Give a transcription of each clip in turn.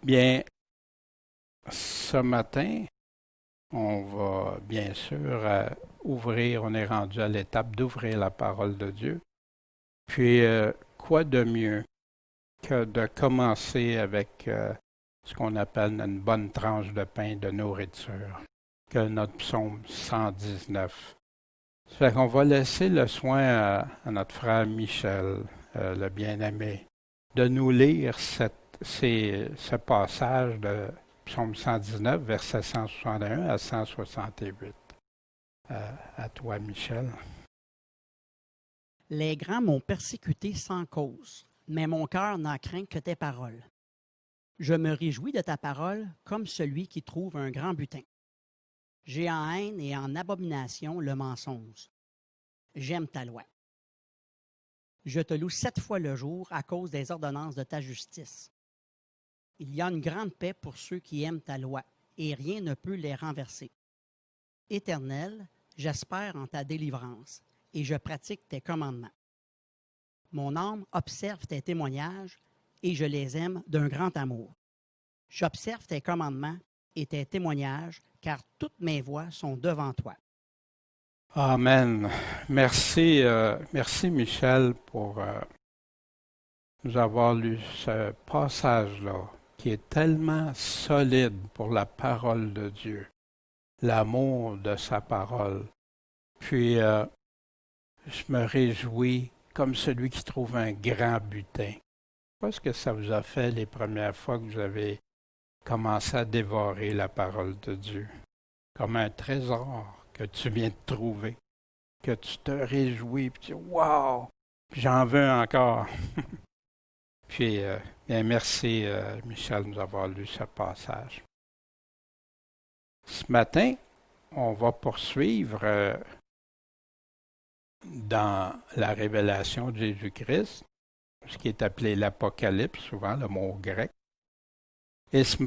Bien, ce matin, on va bien sûr ouvrir, on est rendu à l'étape d'ouvrir la parole de Dieu. Puis, quoi de mieux que de commencer avec ce qu'on appelle une bonne tranche de pain de nourriture, que notre psaume 119. Ça fait qu'on va laisser le soin à notre frère Michel, le bien-aimé, de nous lire ce passage de Psaume 119, versets 161 à 168. À toi, Michel. Les grands m'ont persécuté sans cause, mais mon cœur n'a craint que tes paroles. Je me réjouis de ta parole comme celui qui trouve un grand butin. J'ai en haine et en abomination le mensonge. J'aime ta loi. Je te loue 7 fois le jour à cause des ordonnances de ta justice. Il y a une grande paix pour ceux qui aiment ta loi, et rien ne peut les renverser. Éternel, j'espère en ta délivrance, et je pratique tes commandements. Mon âme observe tes témoignages, et je les aime d'un grand amour. J'observe tes commandements et tes témoignages, car toutes mes voies sont devant toi. Amen. Merci, merci Michel pour nous avoir lu ce passage-là qui est tellement solide pour la parole de Dieu, l'amour de sa parole. Puis, je me réjouis comme celui qui trouve un grand butin. Qu'est-ce que ça vous a fait les premières fois que vous avez commencé à dévorer la parole de Dieu? Comme un trésor que tu viens de trouver, que tu te réjouis, puis tu dis « Wow! J'en veux encore! » Puis, bien, merci Michel de nous avoir lu ce passage. Ce matin, on va poursuivre dans la révélation de Jésus-Christ, ce qui est appelé l'Apocalypse, souvent le mot grec. Et ce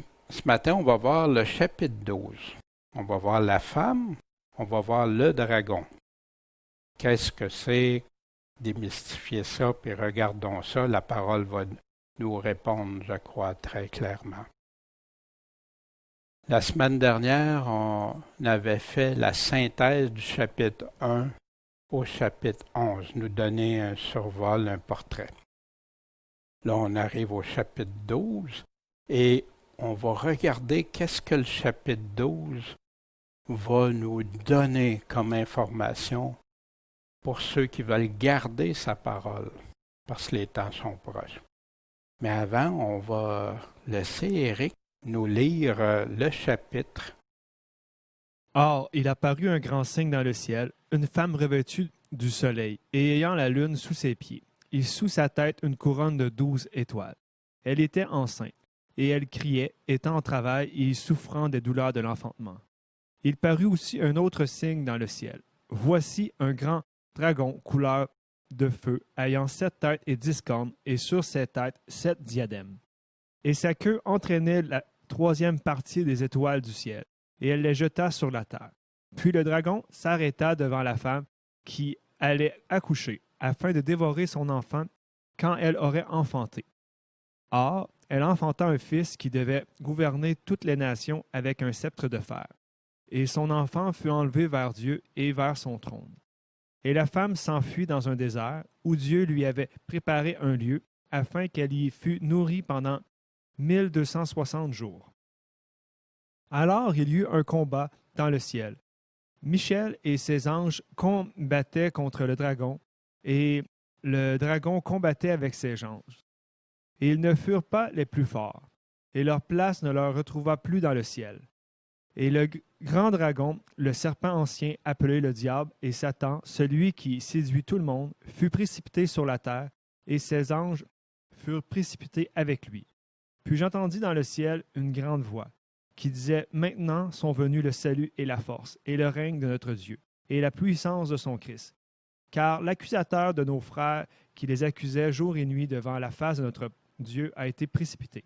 matin, on va voir le chapitre 12. On va voir la femme, on va voir le dragon. Qu'est-ce que c'est? Démystifier ça, puis regardons ça. La parole va nous répondre, je crois, très clairement. La semaine dernière, on avait fait la synthèse du chapitre 1 au chapitre 11, nous donner un survol, un portrait. Là, on arrive au chapitre 12 et on va regarder qu'est-ce que le chapitre 12 va nous donner comme information pour ceux qui veulent garder sa parole, parce que les temps sont proches. Mais avant, on va laisser Éric nous lire le chapitre. Or, il apparut un grand signe dans le ciel, une femme revêtue du soleil, et ayant la lune sous ses pieds, et sous sa tête une couronne de 12 étoiles. Elle était enceinte, et elle criait, étant en travail et souffrant des douleurs de l'enfantement. Il parut aussi un autre signe dans le ciel. Voici un grand dragon couleur de feu, ayant 7 têtes et 10 cornes, et sur ses têtes 7 diadèmes. Et sa queue entraînait la troisième partie des étoiles du ciel, et elle les jeta sur la terre. Puis le dragon s'arrêta devant la femme qui allait accoucher, afin de dévorer son enfant quand elle aurait enfanté. Or, elle enfanta un fils qui devait gouverner toutes les nations avec un sceptre de fer. Et son enfant fut enlevé vers Dieu et vers son trône. Et la femme s'enfuit dans un désert, où Dieu lui avait préparé un lieu, afin qu'elle y fût nourrie pendant 1260 jours. Alors il y eut un combat dans le ciel. Michel et ses anges combattaient contre le dragon, et le dragon combattait avec ses anges. Et ils ne furent pas les plus forts, et leur place ne leur retrouva plus dans le ciel. Et le grand dragon, le serpent ancien, appelé le diable et Satan, celui qui séduit tout le monde, fut précipité sur la terre, et ses anges furent précipités avec lui. Puis j'entendis dans le ciel une grande voix, qui disait « Maintenant sont venus le salut et la force, et le règne de notre Dieu, et la puissance de son Christ. Car l'accusateur de nos frères, qui les accusait jour et nuit devant la face de notre Dieu, a été précipité.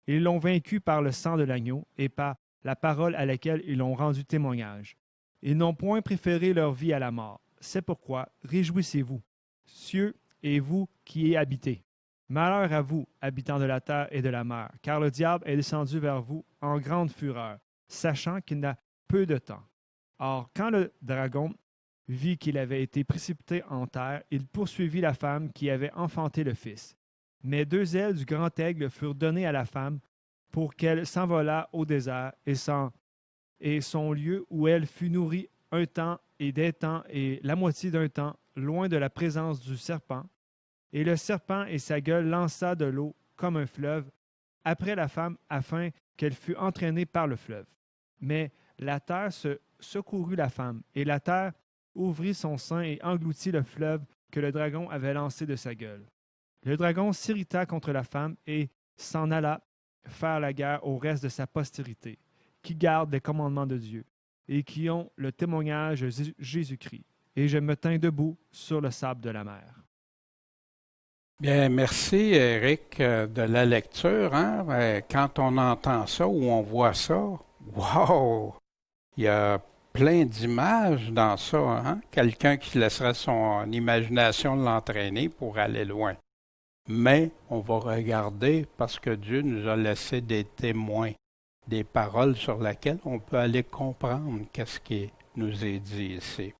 Ils l'ont vaincu par le sang de l'agneau et par la parole à laquelle ils ont rendu témoignage. Ils n'ont point préféré leur vie à la mort. C'est pourquoi réjouissez-vous, cieux et vous qui y habitez. Malheur à vous, habitants de la terre et de la mer, car le diable est descendu vers vous en grande fureur, sachant qu'il n'a peu de temps. Or, quand le dragon vit qu'il avait été précipité en terre, il poursuivit la femme qui avait enfanté le fils. Mais 2 ailes du grand aigle furent données à la femme pour qu'elle s'envolât au désert et son lieu où elle fut nourrie un temps et des temps et la moitié d'un temps, loin de la présence du serpent. Et le serpent et sa gueule lança de l'eau comme un fleuve après la femme afin qu'elle fût entraînée par le fleuve. Mais la terre secourut la femme, et la terre ouvrit son sein et engloutit le fleuve que le dragon avait lancé de sa gueule. Le dragon s'irrita contre la femme et s'en alla faire la guerre au reste de sa postérité, qui gardent les commandements de Dieu et qui ont le témoignage de Jésus-Christ. Et je me tins debout sur le sable de la mer. Bien, merci Eric de la lecture. Quand on entend ça ou on voit ça, wow! Il y a plein d'images dans ça. Quelqu'un qui laisserait son imagination l'entraîner pour aller loin. Mais on va regarder parce que Dieu nous a laissé des témoins, des paroles sur lesquelles on peut aller comprendre qu'est-ce qui nous est dit ici.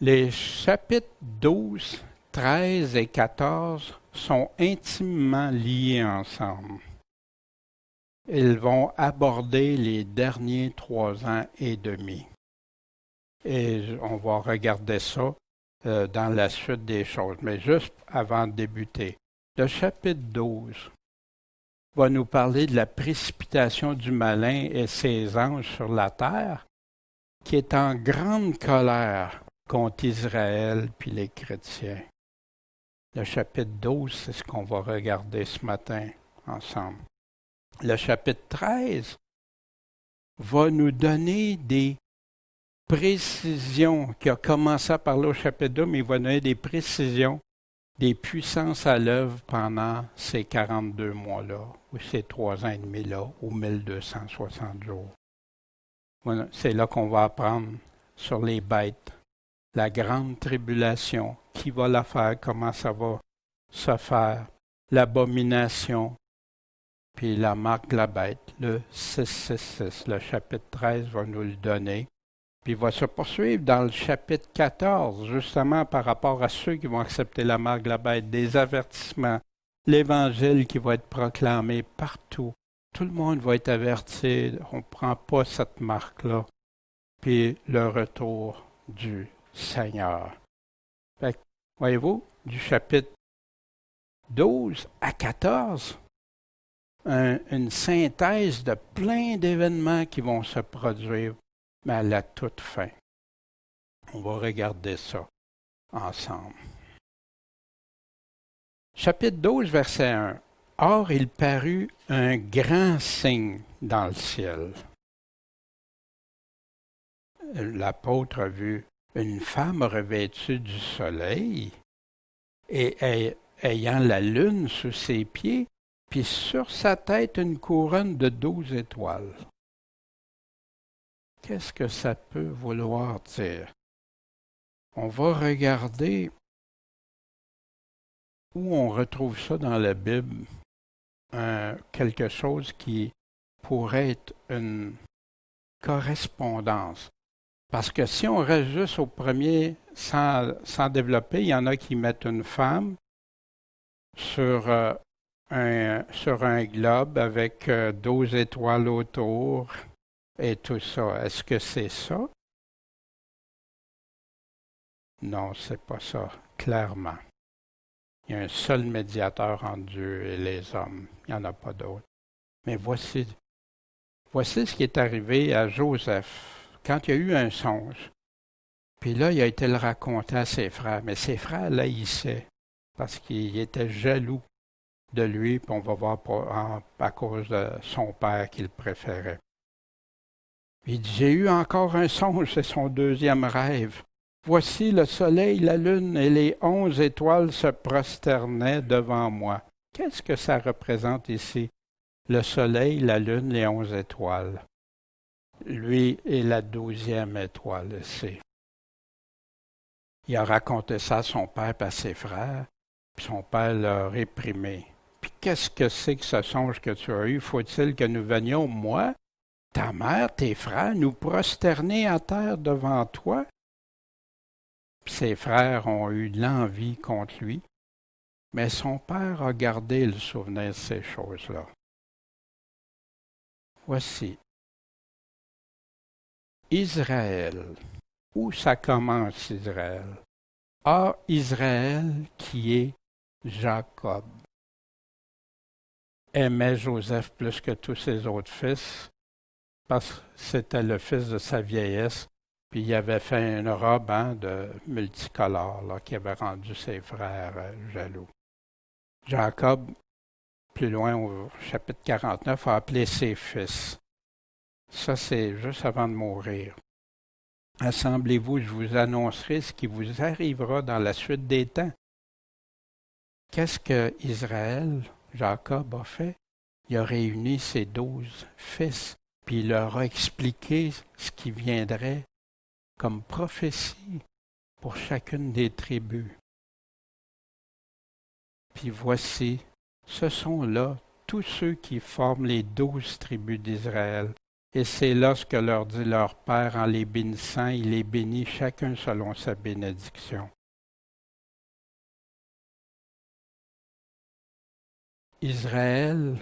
Les chapitres 12, 13 et 14 sont intimement liés ensemble. Ils vont aborder les derniers 3 ans et demi. Et on va regarder ça dans la suite des choses. Mais juste avant de débuter, le chapitre 12 va nous parler de la précipitation du malin et ses anges sur la terre, qui est en grande colère contre Israël puis les chrétiens. Le chapitre 12, c'est ce qu'on va regarder ce matin ensemble. Le chapitre 13 va nous donner des précisions, qui a commencé à parler au chapitre 2, mais il va donner des précisions des puissances à l'œuvre pendant ces 42 mois-là, ou ces 3 ans et demi-là, ou 1260 jours. Voilà, c'est là qu'on va apprendre sur les bêtes, la grande tribulation, qui va la faire, comment ça va se faire, l'abomination, puis la marque de la bête, le 666. Le chapitre 13 va nous le donner. Puis il va se poursuivre dans le chapitre 14, justement par rapport à ceux qui vont accepter la marque de la bête, des avertissements, l'Évangile qui va être proclamé partout. Tout le monde va être averti, on ne prend pas cette marque-là. Puis le retour du Seigneur. Fait que, voyez-vous, du chapitre 12 à 14, une synthèse de plein d'événements qui vont se produire, mais à la toute fin. On va regarder ça ensemble. Chapitre 12, verset 1. Or, il parut un grand signe dans le ciel. L'apôtre a vu une femme revêtue du soleil et ayant la lune sous ses pieds, puis sur sa tête une couronne de 12 étoiles. Qu'est-ce que ça peut vouloir dire? On va regarder où on retrouve ça dans la Bible, quelque chose qui pourrait être une correspondance. Parce que si on reste juste au premier sans développer, il y en a qui mettent une femme sur un globe avec 12 étoiles autour et tout ça. Est-ce que c'est ça? Non, c'est pas ça, clairement. Il y a un seul médiateur entre Dieu et les hommes. Il n'y en a pas d'autre. Mais voici ce qui est arrivé à Joseph quand il y a eu un songe. Puis là, il a été le raconter à ses frères. Mais ses frères l'haïssaient parce qu'ils étaient jaloux de lui. Puis on va voir à cause de son père qu'il préférait. Il dit, j'ai eu encore un songe, c'est son deuxième rêve. Voici le soleil, la lune et les 11 étoiles se prosternaient devant moi. Qu'est-ce que ça représente ici? Le soleil, la lune, les 11 étoiles. Lui est la 12e étoile ici. Il a raconté ça à son père et à ses frères. Puis son père l'a réprimé. Puis qu'est-ce que c'est que ce songe que tu as eu? Faut-il que nous venions, moi, ta mère, tes frères, nous prosterner à terre devant toi? Puis ses frères ont eu l'envie contre lui, mais son père a gardé le souvenir de ces choses-là. Voici. Israël. Où ça commence, Israël? Ah, Israël qui est Jacob. Aimait Joseph plus que tous ses autres fils, parce que c'était le fils de sa vieillesse, puis il avait fait une robe de multicolore là, qui avait rendu ses frères jaloux. Jacob, plus loin au chapitre 49, a appelé ses fils. Ça, c'est juste avant de mourir. Assemblez-vous, je vous annoncerai ce qui vous arrivera dans la suite des temps. Qu'est-ce que Israël, Jacob, a fait? Il a réuni ses 12 fils, puis il leur a expliqué ce qui viendrait comme prophétie pour chacune des tribus. Puis voici, ce sont là tous ceux qui forment les 12 tribus d'Israël. Et c'est là ce que leur dit leur Père en les bénissant, il les bénit chacun selon sa bénédiction. Israël,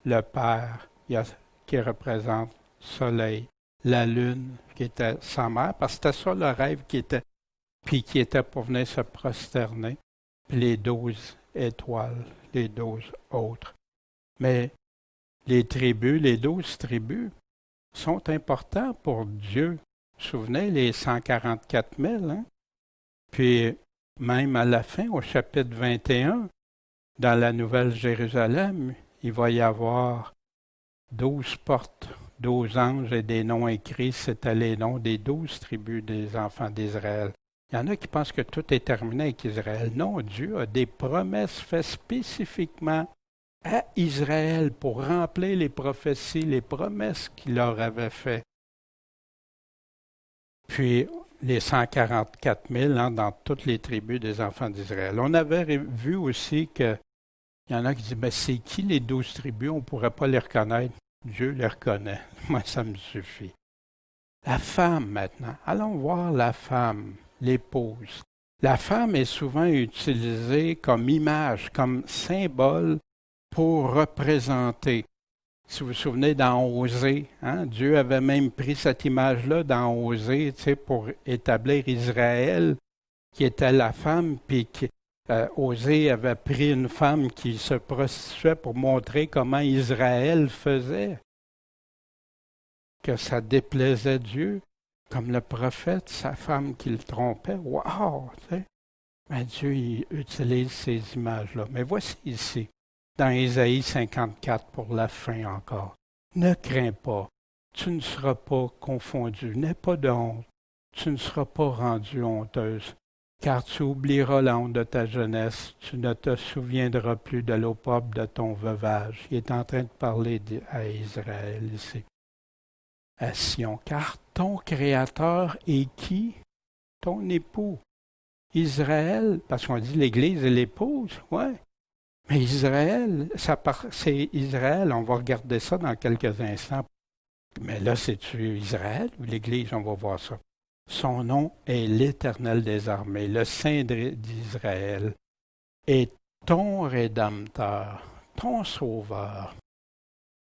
le Père, qui représente le soleil, la lune, qui était sa mère, parce que c'était ça le rêve qui était pour venir se prosterner, puis les 12 étoiles, les 12 autres. Mais les tribus, les 12 tribus, sont importants pour Dieu. Vous vous souvenez, les 144 000, hein? Puis, même à la fin, au chapitre 21, dans la Nouvelle Jérusalem, il va y avoir 12 portes, 12 anges et des noms écrits. C'était les noms des 12 tribus des enfants d'Israël. Il y en a qui pensent que tout est terminé avec Israël. Non, Dieu a des promesses faites spécifiquement à Israël pour remplir les prophéties, les promesses qu'il leur avait faites. Puis, les 144 000 dans toutes les tribus des enfants d'Israël. On avait vu aussi qu'il y en a qui disent, mais c'est qui les 12 tribus? On ne pourrait pas les reconnaître. Dieu les reconnaît. Moi, ça me suffit. La femme, maintenant. Allons voir la femme, l'épouse. La femme est souvent utilisée comme image, comme symbole pour représenter. Si vous vous souvenez dans Osée, Dieu avait même pris cette image-là dans Osée, pour établir Israël, qui était la femme, puis Osée avait pris une femme qui se prostituait pour montrer comment Israël faisait, que ça déplaisait Dieu, comme le prophète, sa femme qui le trompait. Wow! Mais Dieu il utilise ces images-là. Mais voici ici, dans Ésaïe 54 pour la fin encore. Ne crains pas, tu ne seras pas confondu, n'aie pas de honte, tu ne seras pas rendue honteuse, car tu oublieras la honte de ta jeunesse, tu ne te souviendras plus de l'opprobre de ton veuvage. Il est en train de parler à Israël ici, à Sion, car ton Créateur est qui? Ton époux. Israël, parce qu'on dit l'Église et l'épouse, ouais. Mais Israël, c'est Israël, on va regarder ça dans quelques instants. Mais là, c'est-tu Israël ou l'Église? On va voir ça. Son nom est l'Éternel des armées, le Saint d'Israël, est ton Rédempteur, ton Sauveur.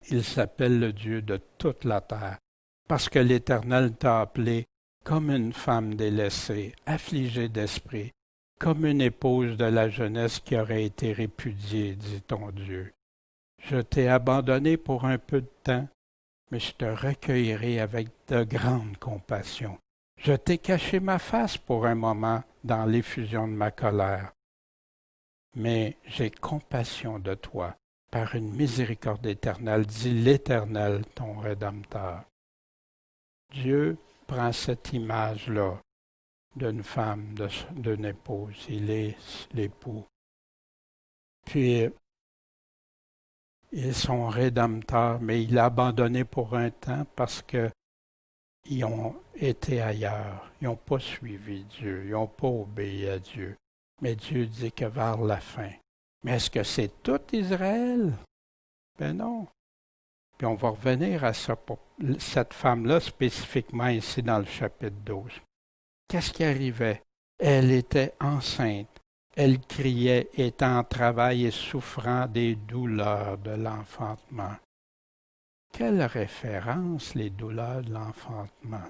Il s'appelle le Dieu de toute la terre, parce que l'Éternel t'a appelé comme une femme délaissée, affligée d'esprit, comme une épouse de la jeunesse qui aurait été répudiée, dit ton Dieu. Je t'ai abandonné pour un peu de temps, mais je te recueillerai avec de grandes compassions. Je t'ai caché ma face pour un moment dans l'effusion de ma colère. Mais j'ai compassion de toi par une miséricorde éternelle, dit l'Éternel, ton Rédempteur. Dieu prend cette image-là d'une femme, d'une épouse. Il est l'époux. Puis, il est son Rédempteur, mais il l'a abandonné pour un temps parce qu'ils ont été ailleurs. Ils n'ont pas suivi Dieu. Ils n'ont pas obéi à Dieu. Mais Dieu dit que vers la fin. Mais est-ce que c'est tout Israël? Ben non. Puis on va revenir à ça pour cette femme-là spécifiquement ici dans le chapitre 12. Qu'est-ce qui arrivait? Elle était enceinte. Elle criait, étant en travail et souffrant des douleurs de l'enfantement. Quelle référence, les douleurs de l'enfantement?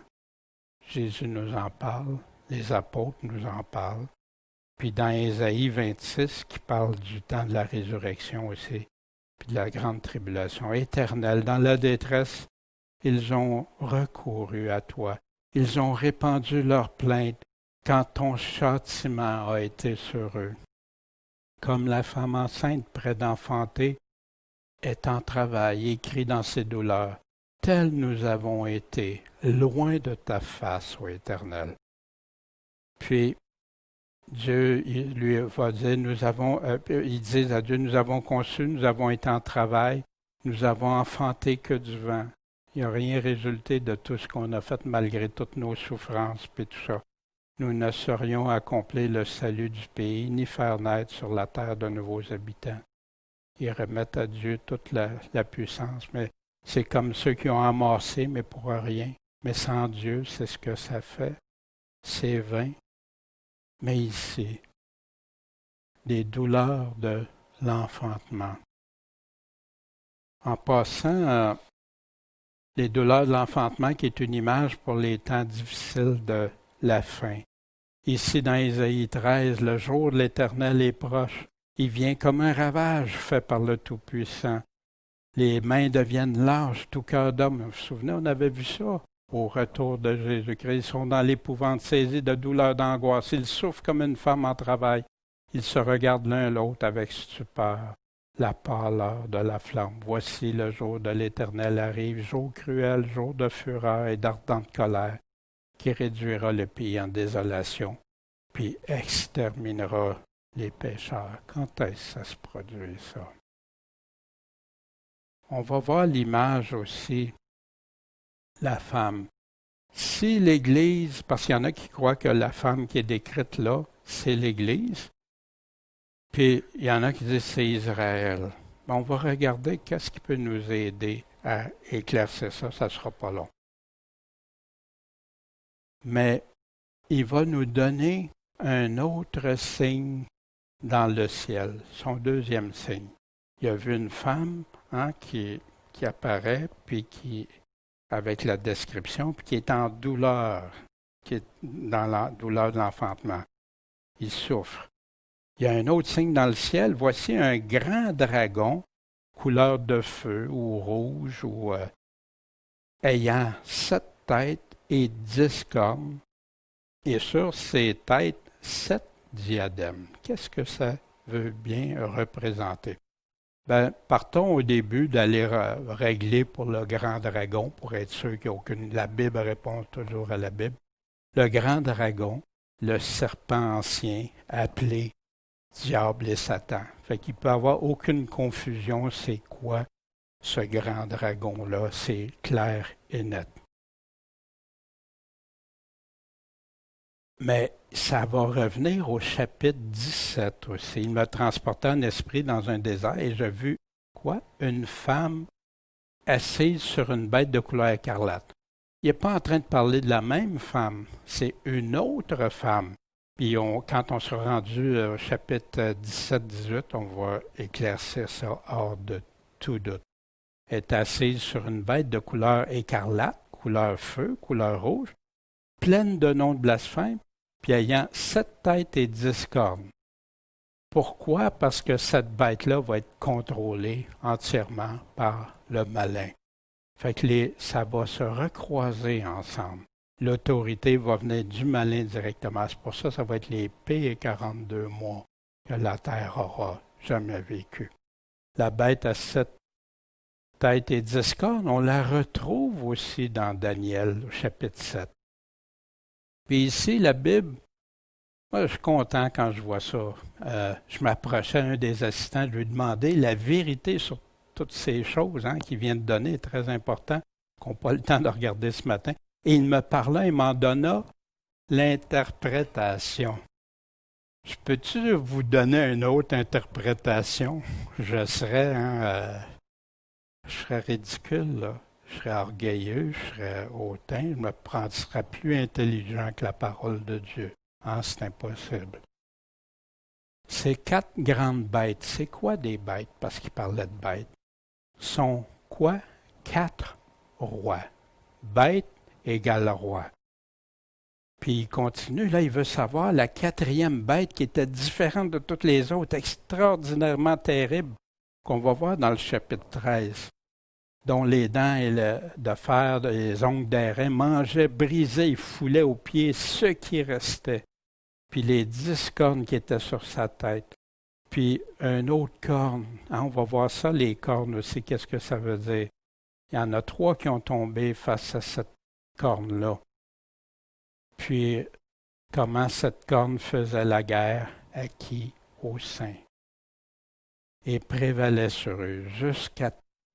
Jésus nous en parle, les apôtres nous en parlent. Puis dans Ésaïe 26, qui parle du temps de la résurrection aussi, puis de la grande tribulation éternelle, dans la détresse, ils ont recouru à toi. Ils ont répandu leurs plaintes quand ton châtiment a été sur eux. Comme la femme enceinte près d'enfanter est en travail et crie dans ses douleurs, tels nous avons été, loin de ta face, ô Éternel. Puis, Dieu lui va dire, ils disent à Dieu, nous avons conçu, nous avons été en travail, nous avons enfanté que du vent. Il n'y a rien résulté de tout ce qu'on a fait malgré toutes nos souffrances et tout ça. Nous ne saurions accomplir le salut du pays, ni faire naître sur la terre de nouveaux habitants. Ils remettent à Dieu toute la puissance, mais c'est comme ceux qui ont amassé, mais pour rien. Mais sans Dieu, c'est ce que ça fait. C'est vain. Mais ici, des douleurs de l'enfantement. En passant, les douleurs de l'enfantement qui est une image pour les temps difficiles de la fin. Ici, dans Ésaïe 13, le jour de l'Éternel est proche. Il vient comme un ravage fait par le Tout-Puissant. Les mains deviennent lâches, tout cœur d'homme. Vous vous souvenez, on avait vu ça au retour de Jésus-Christ. Ils sont dans l'épouvante, saisis de douleur, d'angoisse. Ils souffrent comme une femme en travail. Ils se regardent l'un l'autre avec stupeur. La pâleur de la flamme. Voici le jour de l'Éternel arrive, jour cruel, jour de fureur et d'ardente colère, qui réduira le pays en désolation, puis exterminera les pécheurs. Quand est-ce que ça se produit, ça? On va voir l'image aussi, la femme. Si l'Église, parce qu'il y en a qui croient que la femme qui est décrite là, c'est l'Église, puis il y en a qui disent c'est Israël. On va regarder qu'est-ce qui peut nous aider à éclaircir ça, ça ne sera pas long. Mais il va nous donner un autre signe dans le ciel, son deuxième signe. Il a vu une femme qui apparaît, puis qui, avec la description, puis qui est en douleur, qui est dans la douleur de l'enfantement. Il souffre. Il y a un autre signe dans le ciel. Voici un grand dragon, couleur de feu ou rouge, ou ayant 7 têtes et 10 cornes, et sur ces têtes, 7 diadèmes. Qu'est-ce que ça veut bien représenter? Partons au début d'aller régler pour le grand dragon, pour être sûr qu'il n'y a aucune... La Bible répond toujours à la Bible. Le grand dragon, le serpent ancien, appelé Diable et Satan. Fait qu'il ne peut y avoir aucune confusion, c'est quoi ce grand dragon-là, c'est clair et net. Mais ça va revenir au chapitre 17 aussi. Il m'a transporté en esprit dans un désert et j'ai vu quoi? Une femme assise sur une bête de couleur écarlate. Il n'est pas en train de parler de la même femme, c'est une autre femme. Puis quand on sera rendu au chapitre 17-18, on va éclaircir ça hors de tout doute. Elle est assise sur une bête de couleur écarlate, couleur feu, couleur rouge, pleine de noms de blasphème, puis ayant 7 têtes et 10 cornes. Pourquoi? Parce que cette bête-là va être contrôlée entièrement par le malin. Fait que ça va se recroiser ensemble. L'autorité va venir du malin directement. C'est pour ça que ça va être les pires 42 mois que la terre aura jamais vécu. La bête à 7 têtes et 10 cornes, on la retrouve aussi dans Daniel, au chapitre 7. Puis ici, la Bible, moi je suis content quand je vois ça. Je m'approchais à un des assistants, je lui demandais la vérité sur toutes ces choses qu'il vient de donner, très important, qu'on n'a pas le temps de regarder ce matin. Et il me parla, il m'en donna l'interprétation. Je peux-tu vous donner une autre interprétation? Je serais, je serais ridicule, là. Je serais orgueilleux, je serais hautain, je me serais plus intelligent que la parole de Dieu. C'est impossible. Ces 4 grandes bêtes, c'est quoi des bêtes? Parce qu'il parlait de bêtes. Sont quoi? 4 rois. Bête égale roi. Puis il continue, là, il veut savoir la 4e bête qui était différente de toutes les autres, extraordinairement terrible, qu'on va voir dans le chapitre 13, dont les dents et de fer, les ongles d'airain mangeaient, brisaient et foulaient aux pieds ce qui restait. Puis les 10 cornes qui étaient sur sa tête. Puis un autre corne. On va voir ça, les cornes aussi, qu'est-ce que ça veut dire. Il y en a 3 qui ont tombé face à cette corne-là. Puis, comment cette corne faisait la guerre, à qui? Aux saints. Et prévalait sur eux. Jusqu'à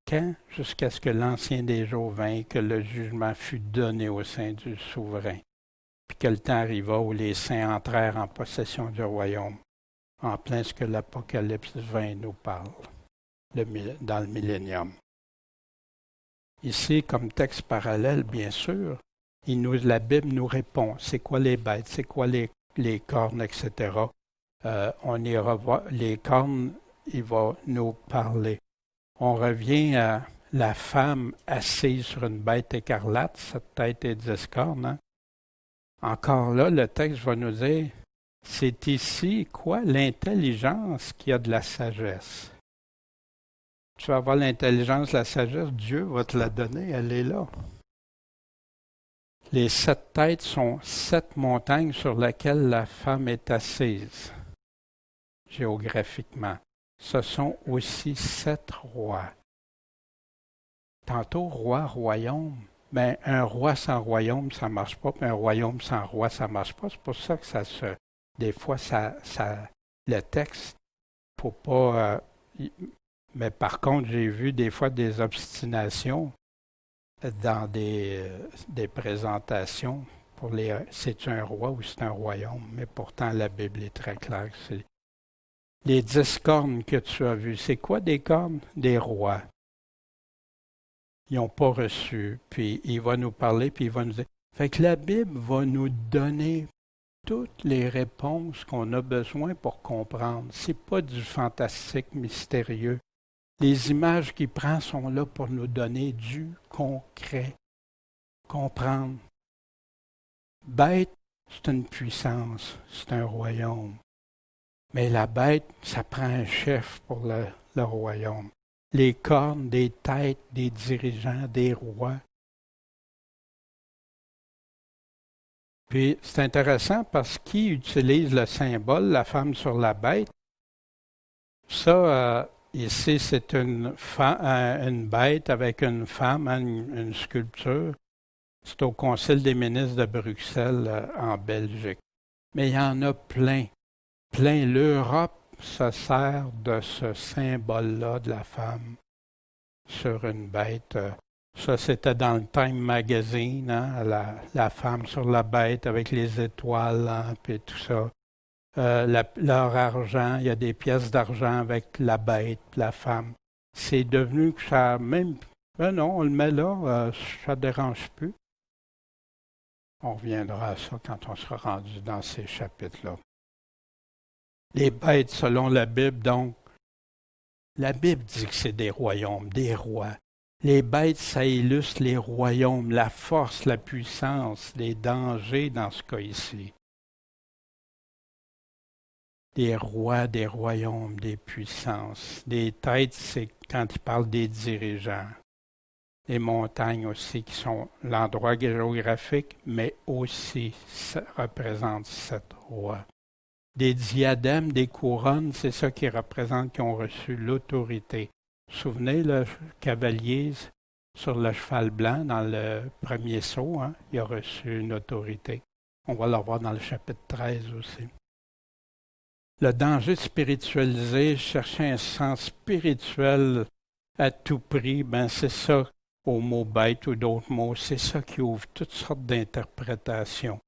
quand? Jusqu'à ce que l'Ancien des jours vint et que le jugement fut donné au sein du souverain. Puis que le temps arriva où les saints entrèrent en possession du royaume, en plein ce que l'Apocalypse 20 nous parle, dans le millénium. Ici, comme texte parallèle, bien sûr, la Bible nous répond, c'est quoi les bêtes, c'est quoi les cornes, etc. On ira voir, les cornes, il va nous parler. On revient à la femme assise sur une bête écarlate, cette tête et 10 cornes. Hein? Encore là, le texte va nous dire, c'est ici quoi? L'intelligence qui a de la sagesse. Tu vas avoir l'intelligence, la sagesse, Dieu va te la donner, elle est là. Les 7 têtes sont 7 montagnes sur lesquelles la femme est assise, géographiquement. Ce sont aussi 7 rois. Tantôt, roi, royaume. Ben, un roi sans royaume, ça ne marche pas, puis un royaume sans roi, ça ne marche pas. C'est pour ça que des fois, le texte, faut pas... mais par contre, j'ai vu des fois des obstinations dans des présentations pour c'est un roi ou c'est un royaume, mais pourtant la Bible est très claire. C'est les 10 cornes que tu as vues, c'est quoi des cornes? Des rois. Ils n'ont pas reçu, puis il va nous parler, puis il va nous dire. Fait que la Bible va nous donner toutes les réponses qu'on a besoin pour comprendre. C'est pas du fantastique mystérieux. Les images qu'il prend sont là pour nous donner du concret. Comprendre. Bête, c'est une puissance, c'est un royaume. Mais la bête, ça prend un chef pour le royaume. Les cornes, des têtes, des dirigeants, des rois. Puis c'est intéressant parce qu'il utilise le symbole, la femme sur la bête. Ça, ici, c'est une bête avec une femme, une sculpture. C'est au Conseil des ministres de Bruxelles, en Belgique. Mais il y en a plein. L'Europe se sert de ce symbole-là de la femme sur une bête. Ça, c'était dans le Time Magazine, hein, la femme sur la bête avec les étoiles, hein, puis tout ça. Leur argent, il y a des pièces d'argent avec la bête, la femme. C'est devenu que ça même... non, on le met là, ça ne dérange plus. On reviendra à ça quand on sera rendu dans ces chapitres-là. Les bêtes, selon la Bible, donc, la Bible dit que c'est des royaumes, des rois. Les bêtes, ça illustre les royaumes, la force, la puissance, les dangers dans ce cas ici. Des rois, des royaumes, des puissances. Des têtes, c'est quand il parle des dirigeants. Les montagnes aussi, qui sont l'endroit géographique, mais aussi ça représente 7 rois. Des diadèmes, des couronnes, c'est ça qui représente qui ont reçu l'autorité. Vous vous souvenez, le cavalier sur le cheval blanc, dans le premier saut, hein, il a reçu une autorité. On va le voir dans le chapitre 13 aussi. Le danger spiritualisé, chercher un sens spirituel à tout prix, ben c'est ça, au mot bête ou d'autres mots, c'est ça qui ouvre toutes sortes d'interprétations.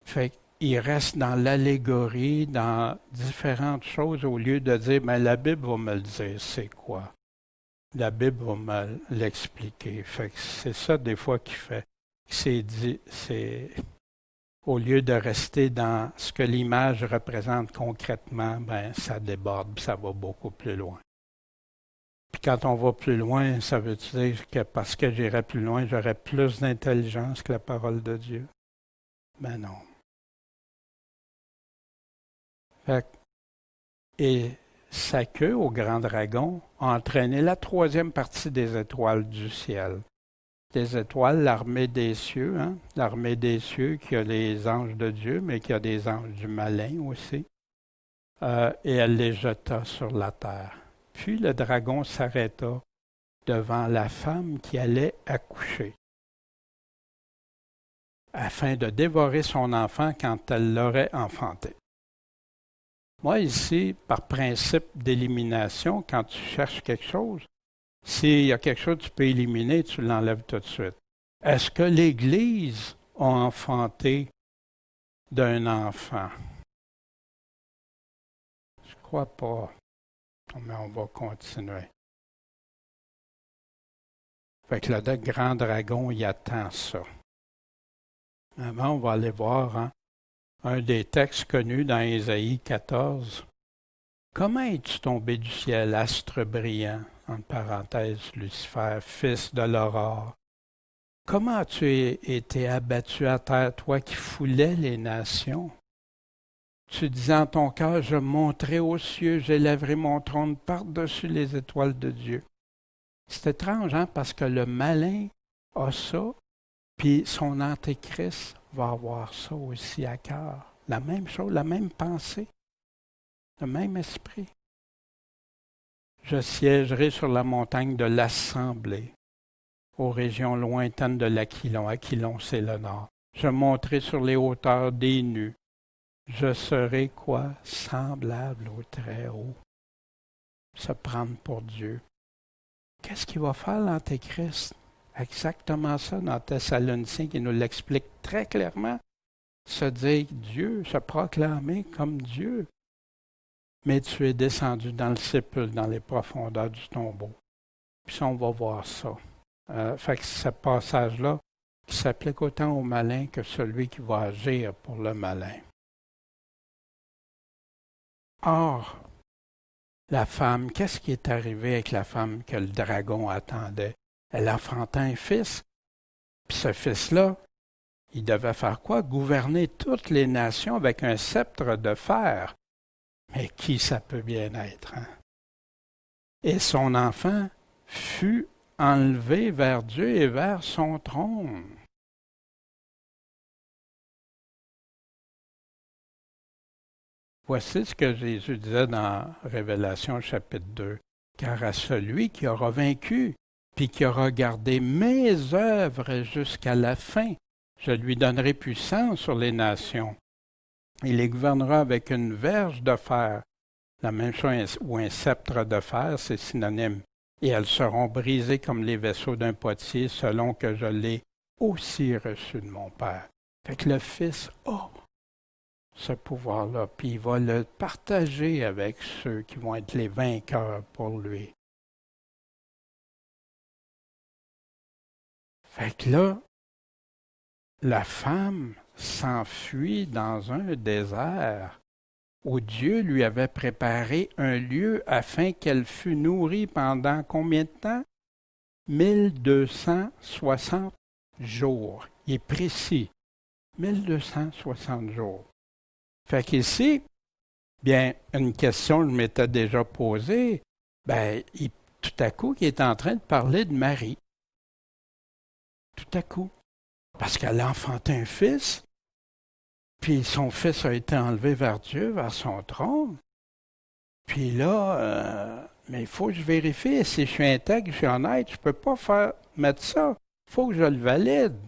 Fait il reste dans l'allégorie, dans différentes choses, au lieu de dire, mais la Bible va me le dire, c'est quoi? La Bible va me l'expliquer. Fait que c'est ça des fois qui fait. C'est au lieu de rester dans ce que l'image représente concrètement, ben ça déborde, ça va beaucoup plus loin. Puis quand on va plus loin, ça veut dire que parce que j'irai plus loin, j'aurai plus d'intelligence que la parole de Dieu? Ben non. Fait, et sa queue au grand dragon a entraîné la troisième partie des étoiles du ciel. Les étoiles, l'armée des cieux, hein? L'armée des cieux qui a les anges de Dieu, mais qui a des anges du malin aussi. Et elle les jeta sur la terre. Puis le dragon s'arrêta devant la femme qui allait accoucher, afin de dévorer son enfant quand elle l'aurait enfanté. Moi, ici, par principe d'élimination, quand tu cherches quelque chose, s'il y a quelque chose que tu peux éliminer, tu l'enlèves tout de suite. Est-ce que l'Église a enfanté d'un enfant? Je crois pas. Mais on va continuer. Fait que le grand dragon, il attend ça. Avant, on va aller voir un des textes connus dans Ésaïe 14. Comment es-tu tombé du ciel, astre brillant, entre parenthèses, Lucifer, fils de l'aurore? Comment as-tu été abattu à terre, toi qui foulais les nations? Tu disais en ton cœur, je monterai aux cieux, j'élèverai mon trône par-dessus les étoiles de Dieu. C'est étrange, hein, parce que le malin a ça, puis son antéchrist va avoir ça aussi à cœur. La même chose, la même pensée, le même esprit. Je siégerai sur la montagne de l'Assemblée, aux régions lointaines de l'Aquilon. Aquilon, c'est le nord. Je monterai sur les hauteurs des nus. Je serai quoi? Semblable au Très-Haut. Se prendre pour Dieu. Qu'est-ce qu'il va faire l'Antéchrist? Exactement ça dans Thessaloniciens qui nous l'explique très clairement. Se dire Dieu, se proclamer comme Dieu. Mais tu es descendu dans le sépulcre, dans les profondeurs du tombeau. Puis on va voir ça. Fait que ce passage-là, qui s'applique autant au malin que celui qui va agir pour le malin. Or, la femme, qu'est-ce qui est arrivé avec la femme que le dragon attendait? Elle enfanta un fils. Puis ce fils-là, il devait faire quoi? Gouverner toutes les nations avec un sceptre de fer. Mais qui ça peut bien être? Hein? Et son enfant fut enlevé vers Dieu et vers son trône. Voici ce que Jésus disait dans Révélation chapitre 2. Car à celui qui aura vaincu, puis qui aura gardé mes œuvres jusqu'à la fin, je lui donnerai puissance sur les nations. Il les gouvernera avec une verge de fer. La même chose, ou un sceptre de fer, c'est synonyme. Et elles seront brisées comme les vaisseaux d'un potier, selon que je l'ai aussi reçu de mon Père. Fait que le Fils a ce pouvoir-là, puis il va le partager avec ceux qui vont être les vainqueurs pour lui. Fait que là, la femme s'enfuit dans un désert où Dieu lui avait préparé un lieu afin qu'elle fût nourrie pendant combien de temps? 1260 jours. Il est précis. 1260 jours. Fait qu'ici, bien, une question que je m'étais déjà posée, tout à coup, il est en train de parler de Marie. Tout à coup. Parce qu'elle a enfanté un fils, puis son fils a été enlevé vers Dieu, vers son trône. Puis là, mais il faut que je vérifie. Si je suis intègre, je suis honnête, je ne peux pas mettre ça. Il faut que je le valide.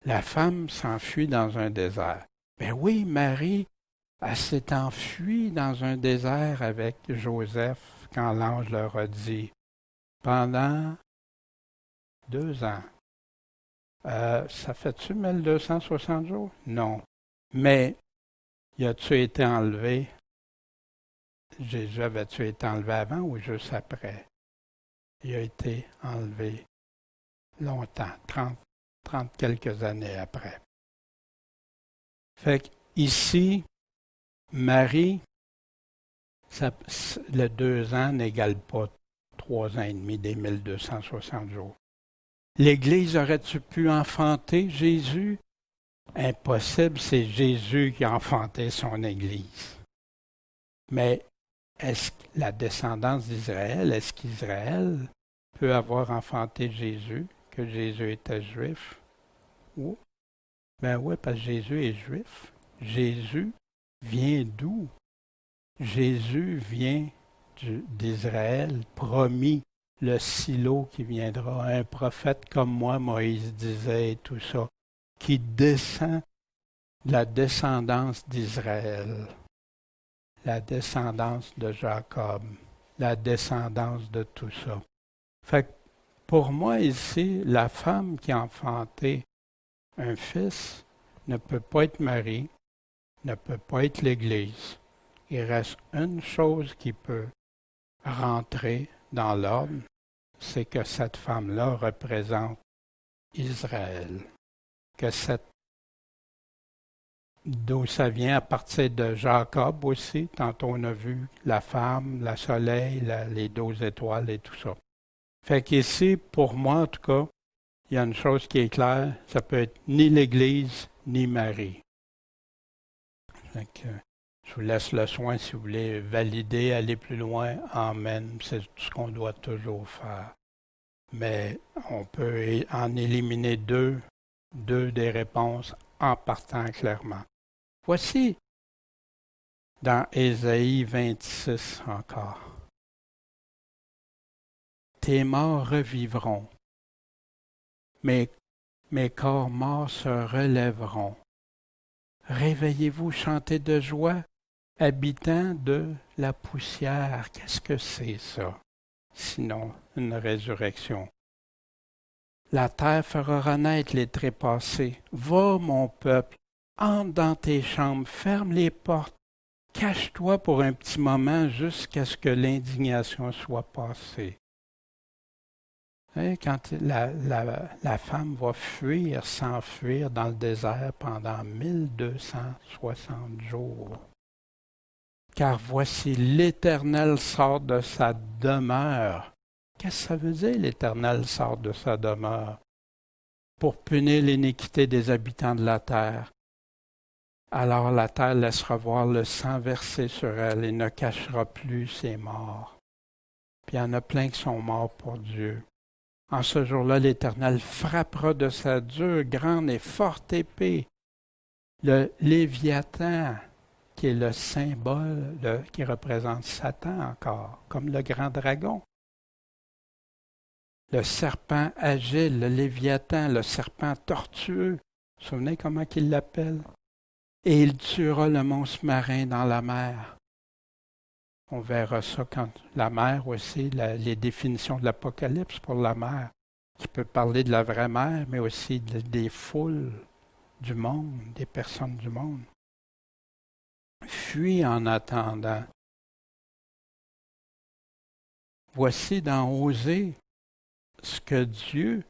La femme s'enfuit dans un désert. Ben oui, Marie, elle s'est enfuie dans un désert avec Joseph quand l'ange leur a dit pendant 2 ans. Ça fait-tu 1260 jours? Non. Mais, y a-tu été enlevé? Jésus avait-tu été enlevé avant ou juste après? Il a été enlevé longtemps, 30 quelques années après. Fait que ici, Marie, le 2 ans n'égale pas 3 ans et demi des 1260 jours. L'Église aurait-tu pu enfanter Jésus? Impossible, c'est Jésus qui a enfanté son Église. Mais est-ce que la descendance d'Israël, est-ce qu'Israël peut avoir enfanté Jésus, que Jésus était juif? Oui. Ben oui, parce que Jésus est juif. Jésus vient d'où? Jésus vient d'Israël, promis, le silo qui viendra, un prophète comme moi, Moïse disait, et tout ça, qui descend de la descendance d'Israël, la descendance de Jacob, la descendance de tout ça. Fait que pour moi ici, la femme qui a enfanté un fils ne peut pas être Marie, ne peut pas être l'Église. Il reste une chose qui peut rentrer dans l'ordre, c'est que cette femme-là représente Israël. Que d'où ça vient à partir de Jacob aussi, tantôt on a vu la femme, le soleil, les 12 étoiles et tout ça. Fait qu'ici, pour moi en tout cas, il y a une chose qui est claire, ça peut être ni l'Église, ni Marie. Fait que, je vous laisse le soin si vous voulez valider, aller plus loin. Amen. C'est tout ce qu'on doit toujours faire. Mais on peut en éliminer deux des réponses en partant clairement. Voici dans Ésaïe 26 encore. Tes morts revivront, mes corps morts se relèveront. Réveillez-vous, chantez de joie, habitants de la poussière. Qu'est-ce que c'est ça? Sinon, une résurrection. La terre fera renaître les trépassés. Va, mon peuple, entre dans tes chambres, ferme les portes, cache-toi pour un petit moment jusqu'à ce que l'indignation soit passée. Quand la femme va fuir, s'enfuir dans le désert pendant 1260 jours. Car voici l'Éternel sort de sa demeure. Qu'est-ce que ça veut dire, l'Éternel sort de sa demeure? Pour punir l'iniquité des habitants de la terre. Alors la terre laissera voir le sang versé sur elle et ne cachera plus ses morts. Puis il y en a plein qui sont morts pour Dieu. En ce jour-là, l'Éternel frappera de sa dure, grande et forte épée le Léviathan, qui est le symbole, qui représente Satan encore, comme le grand dragon. Le serpent agile, le Léviathan, le serpent tortueux. Vous vous souvenez comment il l'appelle? Et il tuera le monstre marin dans la mer. On verra ça quand la mer aussi, les définitions de l'Apocalypse pour la mer, qui peut parler de la vraie mer, mais aussi des foules du monde, des personnes du monde. Fuis en attendant. Voici dans Osée ce que Dieu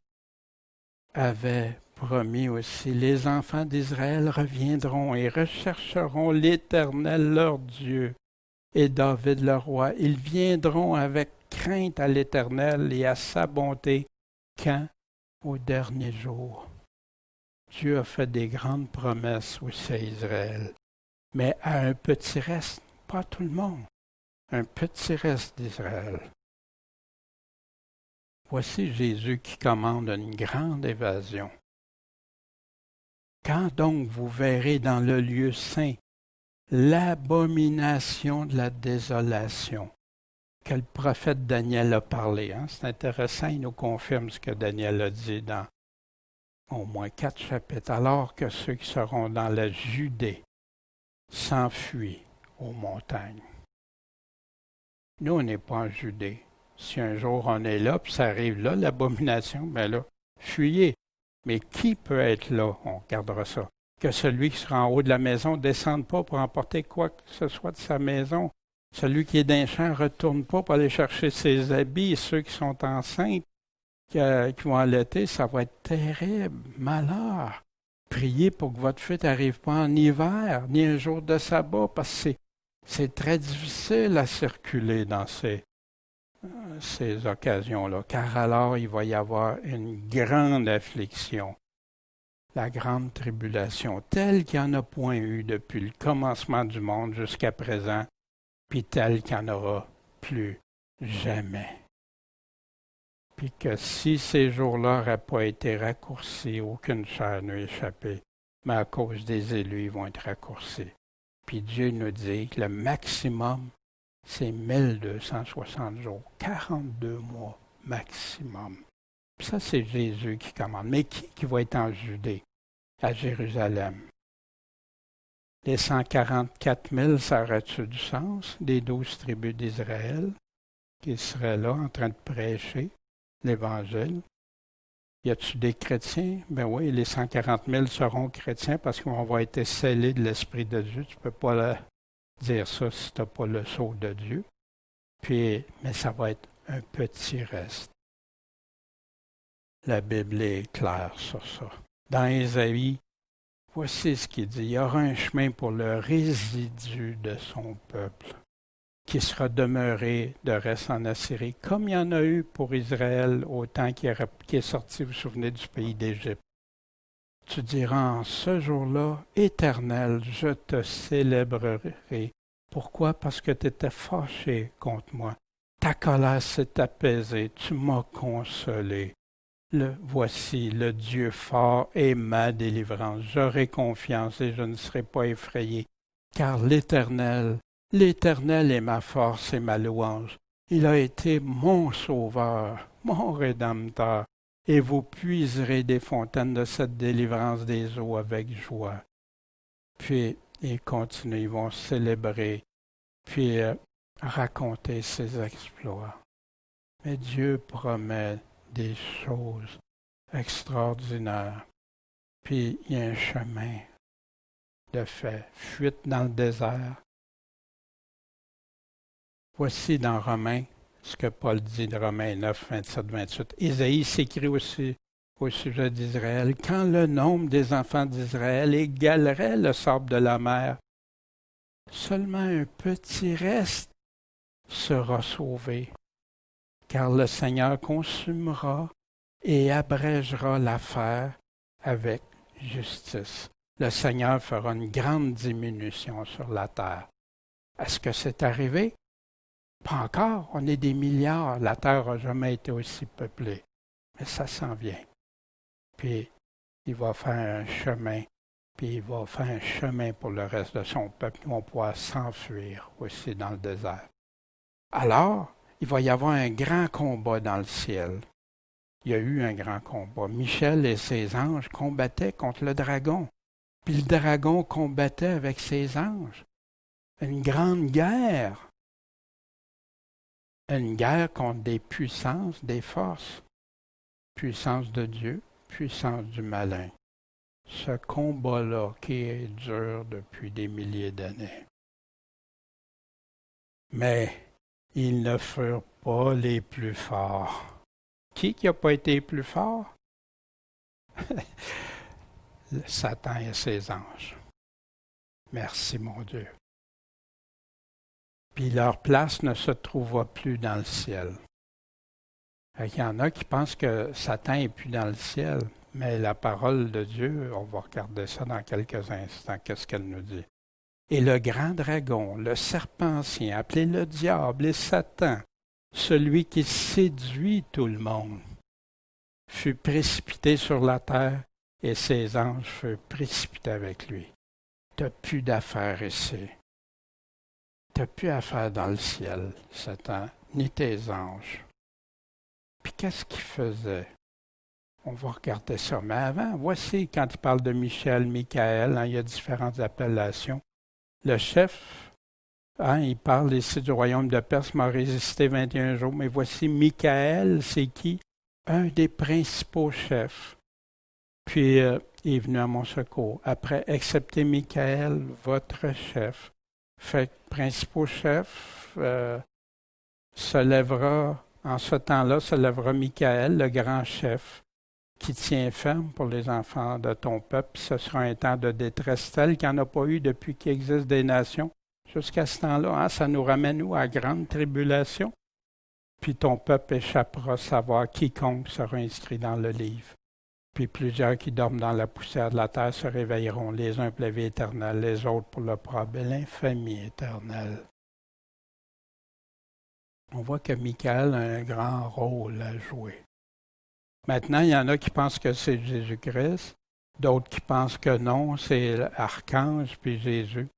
avait promis aussi. Les enfants d'Israël reviendront et rechercheront l'Éternel leur Dieu et David le roi. Ils viendront avec crainte à l'Éternel et à sa bonté quand? Au dernier jour. Dieu a fait des grandes promesses aussi à Israël, mais à un petit reste, pas tout le monde, un petit reste d'Israël. Voici Jésus qui commande une grande évasion. Quand donc vous verrez dans le lieu saint l'abomination de la désolation, que le prophète Daniel a parlé. C'est intéressant, il nous confirme ce que Daniel a dit dans au moins 4 chapitres. Alors que ceux qui seront dans la Judée s'enfuient aux montagnes. Nous, on n'est pas en Judée. Si un jour on est là, puis ça arrive là, l'abomination, bien là, fuyez. Mais qui peut être là? On regardera ça. que celui qui sera en haut de la maison ne descende pas pour emporter quoi que ce soit de sa maison. Celui qui est dans le champ ne retourne pas pour aller chercher ses habits. Et ceux qui sont enceintes, qui vont allaiter, ça va être terrible, malheur. Priez pour que votre fuite n'arrive pas en hiver, ni un jour de sabbat, parce que c'est très difficile à circuler dans ces occasions-là, car alors il va y avoir une grande affliction, la grande tribulation, telle qu'il n'y en a point eu depuis le commencement du monde jusqu'à présent, puis telle qu'il n'y en aura plus jamais. Puis que si ces jours-là n'auraient pas été raccourcis, aucune chair n'a échappé, mais à cause des élus, ils vont être raccourcis. Puis Dieu nous dit que le maximum, c'est 1260 jours, 42 mois maximum. Puis ça, c'est Jésus qui commande. Mais qui va être en Judée, à Jérusalem? Les 144 000, ça aurait-tu du sens, des 12 tribus d'Israël, qui seraient là en train de prêcher l'Évangile? Y a-t-il des chrétiens? Ben oui, les 140 000 seront chrétiens parce qu'on va être scellés de l'Esprit de Dieu. Tu ne peux pas dire ça si tu n'as pas le sceau de Dieu. Mais ça va être un petit reste. La Bible est claire sur ça. Dans Ésaïe, voici ce qu'il dit. Il y aura un chemin pour le résidu de son peuple, qui sera demeuré de reste en Assyrie, comme il y en a eu pour Israël au temps qui est sorti, vous vous souvenez, du pays d'Égypte. Tu diras en ce jour-là, Éternel, je te célébrerai. Pourquoi? Parce que tu étais fâché contre moi. Ta colère s'est apaisée, tu m'as consolé. Voici le Dieu fort et ma délivrance. J'aurai confiance et je ne serai pas effrayé, car l'Éternel est ma force et ma louange. Il a été mon sauveur, mon rédempteur, et vous puiserez des fontaines de cette délivrance des eaux avec joie. Puis, ils continuent, ils vont célébrer, puis raconter ses exploits. Mais Dieu promet des choses extraordinaires. Puis, il y a un chemin de fait, fuite dans le désert. Voici dans Romains ce que Paul dit de Romains 9, 27, 28. Isaïe s'écrit aussi au sujet d'Israël. Quand le nombre des enfants d'Israël égalerait le sable de la mer, seulement un petit reste sera sauvé, car le Seigneur consumera et abrégera l'affaire avec justice. Le Seigneur fera une grande diminution sur la terre. Est-ce que c'est arrivé? Pas encore, on est des milliards. La terre n'a jamais été aussi peuplée. Mais ça s'en vient. Puis, il va faire un chemin. Puis, il va faire un chemin pour le reste de son peuple. Ils vont pouvoir s'enfuir aussi dans le désert. Alors, il va y avoir un grand combat dans le ciel. Il y a eu un grand combat. Michel et ses anges combattaient contre le dragon. Puis le dragon combattait avec ses anges. Une grande guerre. Une guerre contre des puissances, des forces. Puissance de Dieu, puissance du malin. Ce combat-là qui est dur depuis des milliers d'années. Mais ils ne furent pas les plus forts. Qui n'a pas été plus fort? Satan et ses anges. Merci, mon Dieu. Puis leur place ne se trouvera plus dans le ciel. Il y en a qui pensent que Satan n'est plus dans le ciel, mais la parole de Dieu, on va regarder ça dans quelques instants, qu'est-ce qu'elle nous dit. Et le grand dragon, le serpent ancien, appelé le diable et Satan, celui qui séduit tout le monde, fut précipité sur la terre et ses anges furent précipités avec lui. Tu n'as plus d'affaires ici. Tu n'as plus affaires dans le ciel, Satan, ni tes anges. Puis qu'est-ce qu'il faisait? On va regarder ça. Mais avant, voici, quand il parle de Michel, Michaël, il y a différentes appellations. Le chef, il parle ici du royaume de Perse, m'a résisté 21 jours. Mais voici Michaël, c'est qui? Un des principaux chefs Puis il est venu à mon secours. Après, acceptez Michael, votre chef. Fait que principal chef se lèvera, en ce temps-là, se lèvera Michael, le grand chef, qui tient ferme pour les enfants de ton peuple. Ce sera un temps de détresse tel qu'il n'y en a pas eu depuis qu'il existe des nations. Jusqu'à ce temps-là, hein, ça nous ramène nous à grande tribulation. Puis ton peuple échappera, savoir quiconque sera inscrit dans le livre. Puis plusieurs qui dorment dans la poussière de la terre se réveilleront, les uns pour la vie éternelle, les autres pour l'opprobre et l'infamie éternelle. On voit que Michael a un grand rôle à jouer. Maintenant, il y en a qui pensent que c'est Jésus-Christ, d'autres qui pensent que non, c'est l'archange puis Jésus.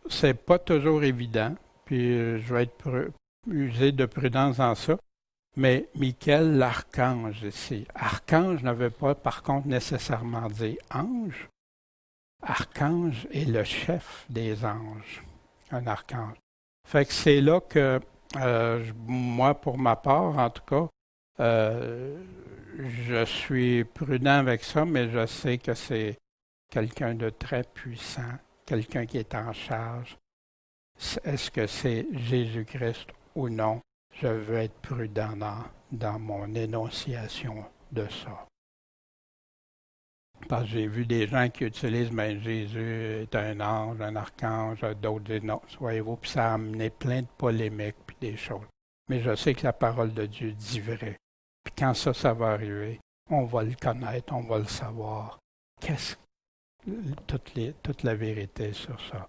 C'est pas toujours évident, puis je vais être usé de prudence dans ça. Mais Michael, l'archange ici. Archange ne veut pas, par contre, nécessairement dire ange. Archange est le chef des anges, un archange. Fait que c'est là que, moi, pour ma part, en tout cas, je suis prudent avec ça, mais je sais que c'est quelqu'un de très puissant, quelqu'un qui est en charge. Est-ce que c'est Jésus-Christ ou non? Je veux être prudent dans mon énonciation de ça. Parce que j'ai vu des gens qui utilisent Jésus est un ange, un archange, d'autres disent non, voyez-vous, puis ça a amené plein de polémiques puis des choses. Mais je sais que la parole de Dieu dit vrai. Puis quand ça va arriver, on va le connaître, on va le savoir. Toute la vérité sur ça.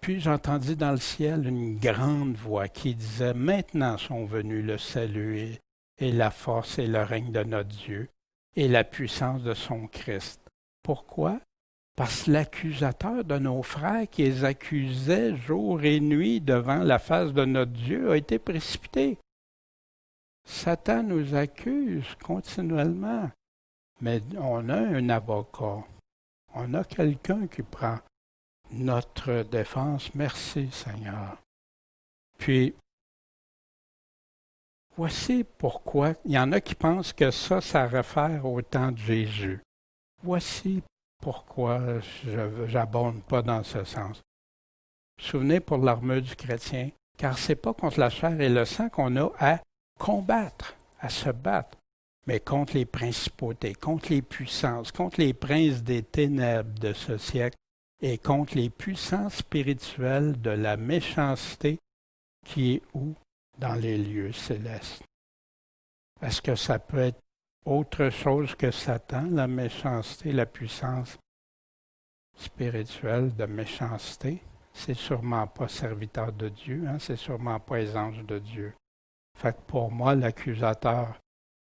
Puis j'entendis dans le ciel une grande voix qui disait « Maintenant sont venus le salut et la force et le règne de notre Dieu et la puissance de son Christ. » Pourquoi? Parce que l'accusateur de nos frères qui les accusait jour et nuit devant la face de notre Dieu a été précipité. Satan nous accuse continuellement, mais on a un avocat, on a quelqu'un qui prend notre défense. Merci Seigneur. Puis, voici pourquoi, il y en a qui pensent que ça réfère au temps de Jésus. Voici pourquoi je n'abonde pas dans ce sens. Souvenez pour l'armure du chrétien, car ce n'est pas contre la chair et le sang qu'on a à combattre, à se battre, mais contre les principautés, contre les puissances, contre les princes des ténèbres de ce siècle, et contre les puissances spirituelles de la méchanceté qui est où? Dans les lieux célestes. Est-ce que ça peut être autre chose que Satan, la méchanceté, la puissance spirituelle de méchanceté? C'est sûrement pas serviteur de Dieu, hein? C'est sûrement pas les anges de Dieu. Fait que pour moi, l'accusateur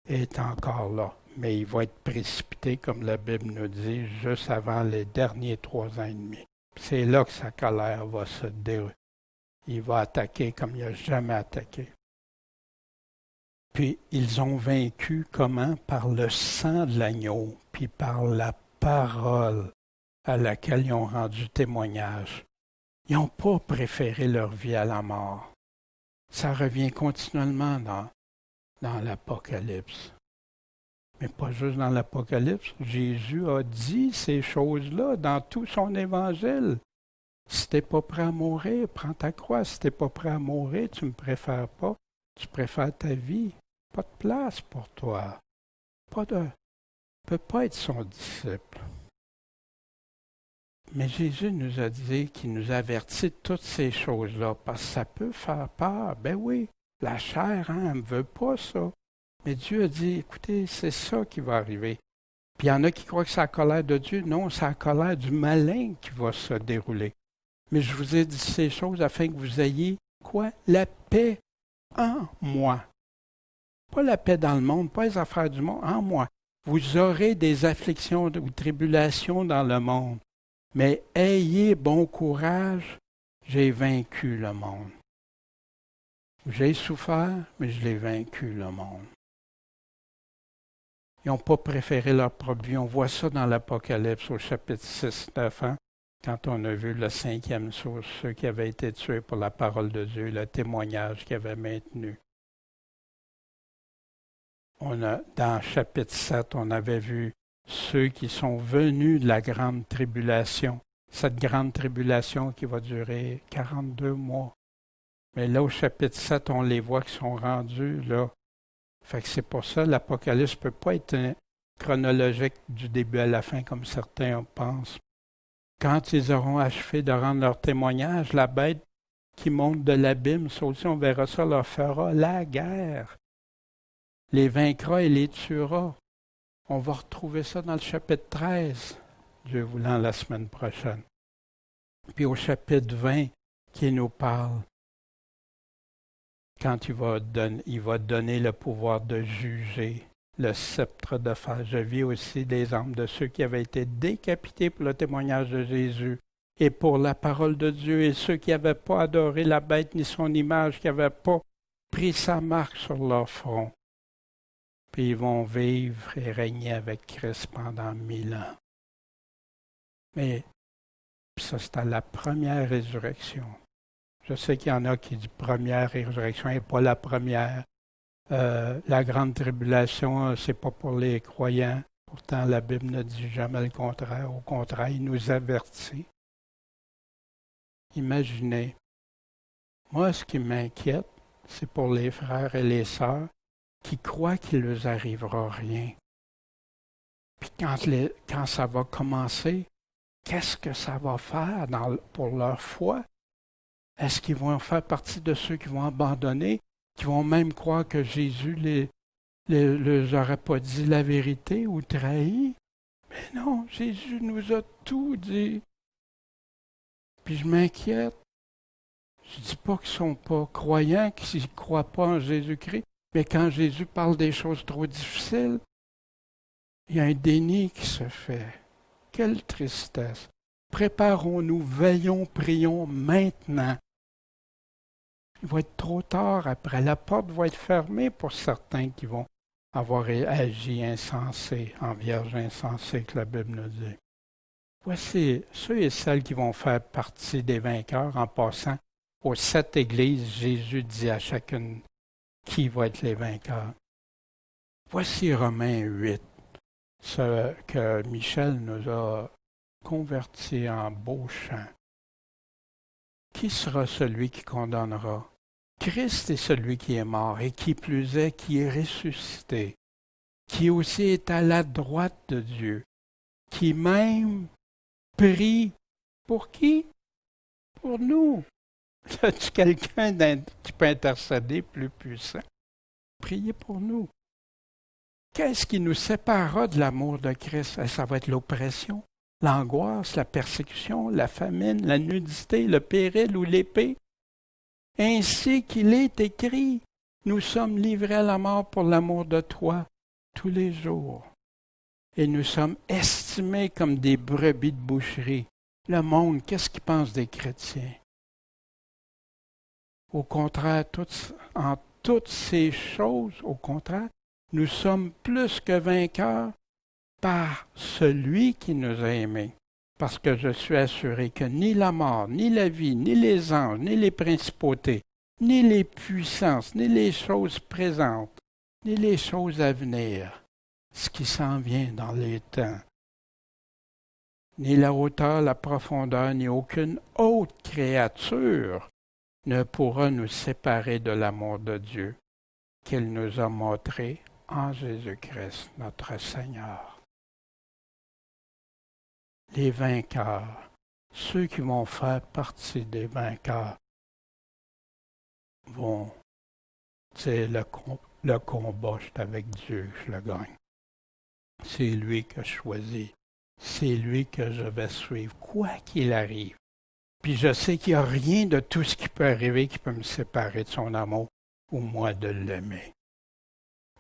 est encore là. Mais il va être précipité, comme la Bible nous dit, juste avant les derniers 3 ans et demi. C'est là que sa colère va se dérouler. Il va attaquer comme il n'a jamais attaqué. Puis, ils ont vaincu comment? Par le sang de l'agneau, puis par la parole à laquelle ils ont rendu témoignage. Ils n'ont pas préféré leur vie à la mort. Ça revient continuellement dans l'Apocalypse. Mais pas juste dans l'Apocalypse. Jésus a dit ces choses-là dans tout son évangile. Si tu n'es pas prêt à mourir, prends ta croix. Si tu n'es pas prêt à mourir, tu ne me préfères pas. Tu préfères ta vie. Pas de place pour toi. Tu ne peux pas être son disciple. Mais Jésus nous a dit qu'il nous avertit de toutes ces choses-là, parce que ça peut faire peur. Ben oui, la chair, hein, elle ne veut pas ça. Mais Dieu a dit, écoutez, c'est ça qui va arriver. Puis il y en a qui croient que c'est la colère de Dieu. Non, c'est la colère du malin qui va se dérouler. Mais je vous ai dit ces choses afin que vous ayez, quoi? La paix en moi. Pas la paix dans le monde, pas les affaires du monde, en moi. Vous aurez des afflictions ou tribulations dans le monde. Mais ayez bon courage, j'ai vaincu le monde. J'ai souffert, mais je l'ai vaincu le monde. Ils n'ont pas préféré leur propre vie. On voit ça dans l'Apocalypse au chapitre 6-9, hein, quand on a vu le 5e source, ceux qui avaient été tués pour la parole de Dieu, le témoignage qu'ils avaient maintenu. Dans chapitre 7, on avait vu ceux qui sont venus de la grande tribulation. Cette grande tribulation qui va durer 42 mois. Mais là, au chapitre 7, on les voit qui sont rendus là. Fait que c'est pour ça l'Apocalypse ne peut pas être chronologique du début à la fin, comme certains pensent. Quand ils auront achevé de rendre leur témoignage, la bête qui monte de l'abîme, ça aussi on verra ça, leur fera la guerre. Les vaincra et les tuera. On va retrouver ça dans le chapitre 13, Dieu voulant, la semaine prochaine. Puis au chapitre 20, qui nous parle, quand il va donner le pouvoir de juger, le sceptre de fer. Je vis aussi des âmes de ceux qui avaient été décapités pour le témoignage de Jésus et pour la parole de Dieu, et ceux qui n'avaient pas adoré la bête ni son image, qui n'avaient pas pris sa marque sur leur front. Puis ils vont vivre et régner avec Christ pendant 1000 ans. Mais ça, c'est à la première résurrection. Je sais qu'il y en a qui disent première résurrection et pas la première. La grande tribulation, c'est pas pour les croyants. Pourtant, la Bible ne dit jamais le contraire. Au contraire, il nous avertit. Imaginez. Moi, ce qui m'inquiète, c'est pour les frères et les sœurs qui croient qu'il ne leur arrivera rien. Puis quand ça va commencer, qu'est-ce que ça va faire pour leur foi? Est-ce qu'ils vont faire partie de ceux qui vont abandonner, qui vont même croire que Jésus leur aurait pas dit la vérité ou trahi? Mais non, Jésus nous a tout dit. Puis je m'inquiète. Je ne dis pas qu'ils ne sont pas croyants, qu'ils ne croient pas en Jésus-Christ, mais quand Jésus parle des choses trop difficiles, il y a un déni qui se fait. Quelle tristesse! Préparons-nous, veillons, prions maintenant. Il va être trop tard après. La porte va être fermée pour certains qui vont avoir agi insensé, en vierge insensée que la Bible nous dit. Voici ceux et celles qui vont faire partie des vainqueurs en passant aux 7 églises. Jésus dit à chacune qui va être les vainqueurs. Voici Romains 8, ce que Michel nous a converti en beau chant. Qui sera celui qui condamnera? Christ est celui qui est mort et qui plus est, qui est ressuscité, qui aussi est à la droite de Dieu, qui même prie pour qui? Pour nous. As-tu quelqu'un qui peut intercéder plus puissant? Priez pour nous. Qu'est-ce qui nous séparera de l'amour de Christ? Ça va être l'oppression, l'angoisse, la persécution, la famine, la nudité, le péril ou l'épée. Ainsi qu'il est écrit, nous sommes livrés à la mort pour l'amour de toi tous les jours. Et nous sommes estimés comme des brebis de boucherie. Le monde, qu'est-ce qu'il pense des chrétiens? Au contraire, en toutes ces choses, au contraire, nous sommes plus que vainqueurs par celui qui nous a aimés. Parce que je suis assuré que ni la mort, ni la vie, ni les anges, ni les principautés, ni les puissances, ni les choses présentes, ni les choses à venir, ce qui s'en vient dans les temps, ni la hauteur, la profondeur, ni aucune autre créature ne pourra nous séparer de l'amour de Dieu qu'il nous a montré en Jésus-Christ, notre Seigneur. Les vainqueurs, ceux qui vont faire partie des vainqueurs, vont dire le combat, je suis avec Dieu, je le gagne. C'est lui que je choisis, c'est lui que je vais suivre, quoi qu'il arrive. Puis je sais qu'il n'y a rien de tout ce qui peut arriver qui peut me séparer de son amour ou moi de l'aimer.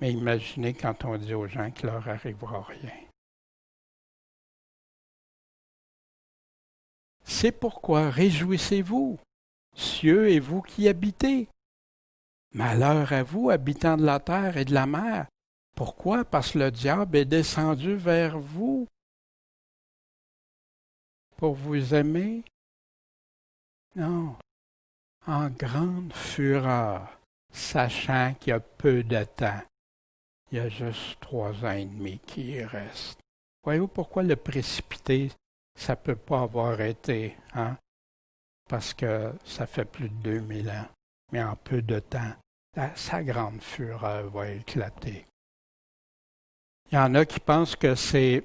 Mais imaginez quand on dit aux gens qu'il ne leur arrivera rien. C'est pourquoi réjouissez-vous, cieux et vous qui habitez. Malheur à vous, habitants de la terre et de la mer. Pourquoi? Parce que le diable est descendu vers vous pour vous aimer. Non, en grande fureur, sachant qu'il y a peu de temps. il y a juste 3 ans et demi qui y reste. Voyez-vous pourquoi le précipité, ça ne peut pas avoir été, hein? Parce que ça fait plus de 2000 ans. Mais en peu de temps, sa grande fureur va éclater. Il y en a qui pensent que c'est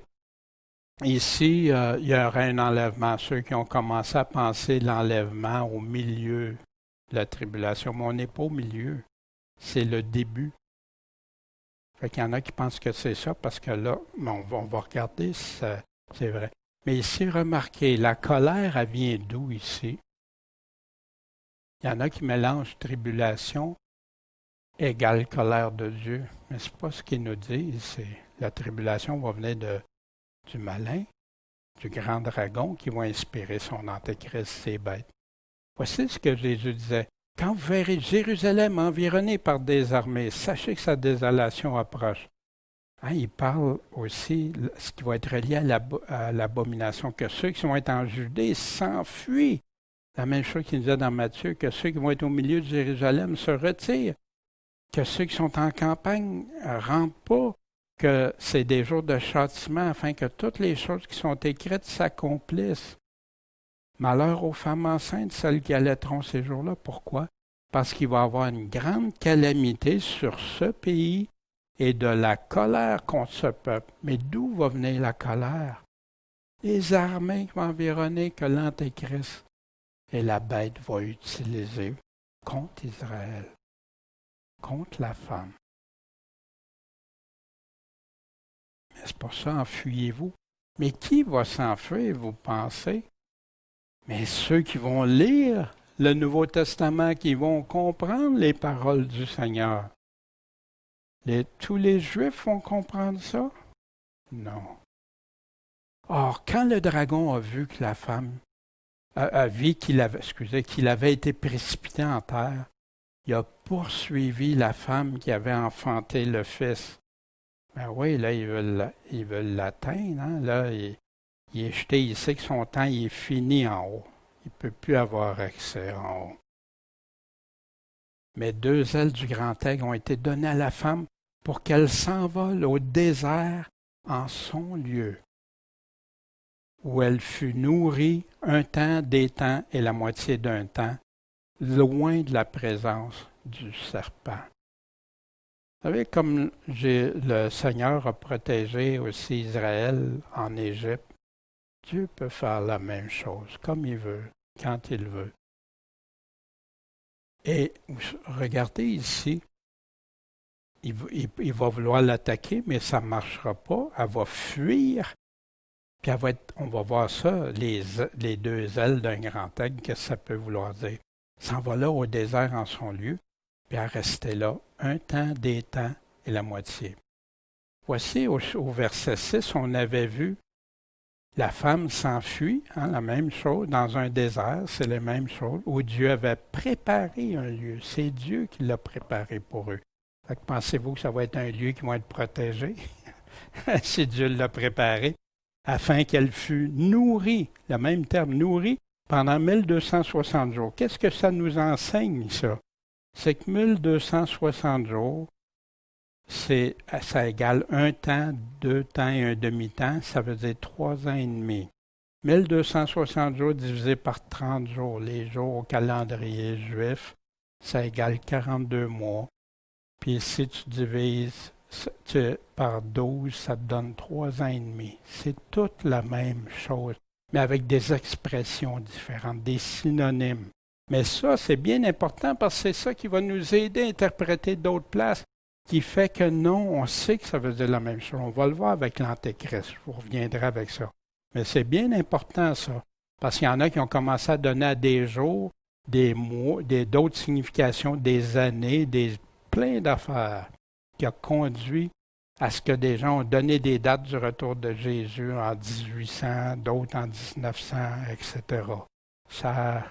ici, il y aurait un enlèvement. Ceux qui ont commencé à penser l'enlèvement au milieu de la tribulation. Mais on n'est pas au milieu. C'est le début. Fait qu'il y en a qui pensent que c'est ça, parce que là, on va regarder si c'est vrai. Mais ici, remarquez, la colère, elle vient d'où ici? Il y en a qui mélangent tribulation égale colère de Dieu. Mais ce n'est pas ce qu'il nous dit. La tribulation va venir du malin, du grand dragon qui va inspirer son antéchrist, ses bêtes. Voici ce que Jésus disait. Quand vous verrez Jérusalem environnée par des armées, sachez que sa désolation approche. Hein, il parle aussi de ce qui va être relié à l'abomination, que ceux qui vont être en Judée s'enfuient. La même chose qu'il disait dans Matthieu, que ceux qui vont être au milieu de Jérusalem se retirent, que ceux qui sont en campagne ne rentrent pas, que c'est des jours de châtiment afin que toutes les choses qui sont écrites s'accomplissent. Malheur aux femmes enceintes, celles qui allaiteront ces jours-là. Pourquoi? Parce qu'il va y avoir une grande calamité sur ce pays et de la colère contre ce peuple. Mais d'où va venir la colère? Les armées qui vont environner que l'Antéchrist et la bête va utiliser contre Israël, contre la femme. Mais c'est pour ça, enfuyez-vous. Mais qui va s'enfuir, vous pensez? Mais ceux qui vont lire le Nouveau Testament, qui vont comprendre les paroles du Seigneur. Tous les Juifs vont comprendre ça? Non. Or, quand le dragon a vu que la femme a vu qu'il avait été précipité en terre, il a poursuivi la femme qui avait enfanté le fils. Ben oui, là, ils veulent l'atteindre. Hein? Là, il est jeté, il sait que son temps il est fini en haut. Il ne peut plus avoir accès en haut. Mais 2 ailes du grand aigle ont été données à la femme pour qu'elle s'envole au désert en son lieu, où elle fut nourrie un temps, des temps et la moitié d'un temps, loin de la présence du serpent. Vous savez, comme le Seigneur a protégé aussi Israël en Égypte, Dieu peut faire la même chose, comme il veut, quand il veut. Et regardez ici, il va vouloir l'attaquer, mais ça ne marchera pas. Elle va fuir. Puis on va voir ça, les 2 ailes d'un grand aigle, qu'est-ce que ça peut vouloir dire? S'en va là au désert en son lieu, puis elle restait là un temps, des temps et la moitié. Voici au verset 6, on avait vu la femme s'enfuit, hein, la même chose, dans un désert, c'est la même chose, où Dieu avait préparé un lieu. C'est Dieu qui l'a préparé pour eux. Fait que pensez-vous que ça va être un lieu qui va être protégé? Si Dieu l'a préparé, afin qu'elle fût nourrie, le même terme, nourrie, pendant 1260 jours. Qu'est-ce que ça nous enseigne, ça? C'est que 1260 jours, ça égale 1 temps, 2 temps et un demi-temps, ça veut dire 3 ans et demi. 1260 jours divisé par 30 jours, les jours au calendrier juif, ça égale 42 mois. Puis si tu divises par 12, ça te donne 3 ans et demi. C'est toute la même chose, mais avec des expressions différentes, des synonymes. Mais ça, c'est bien important parce que c'est ça qui va nous aider à interpréter d'autres places, qui fait que non, on sait que ça veut dire la même chose. On va le voir avec l'Antéchrist, je vous reviendrai avec ça. Mais c'est bien important ça, parce qu'il y en a qui ont commencé à donner à des jours, des mois, d'autres significations, des années, plein d'affaires, qui a conduit à ce que des gens ont donné des dates du retour de Jésus en 1800, d'autres en 1900, etc. Ça,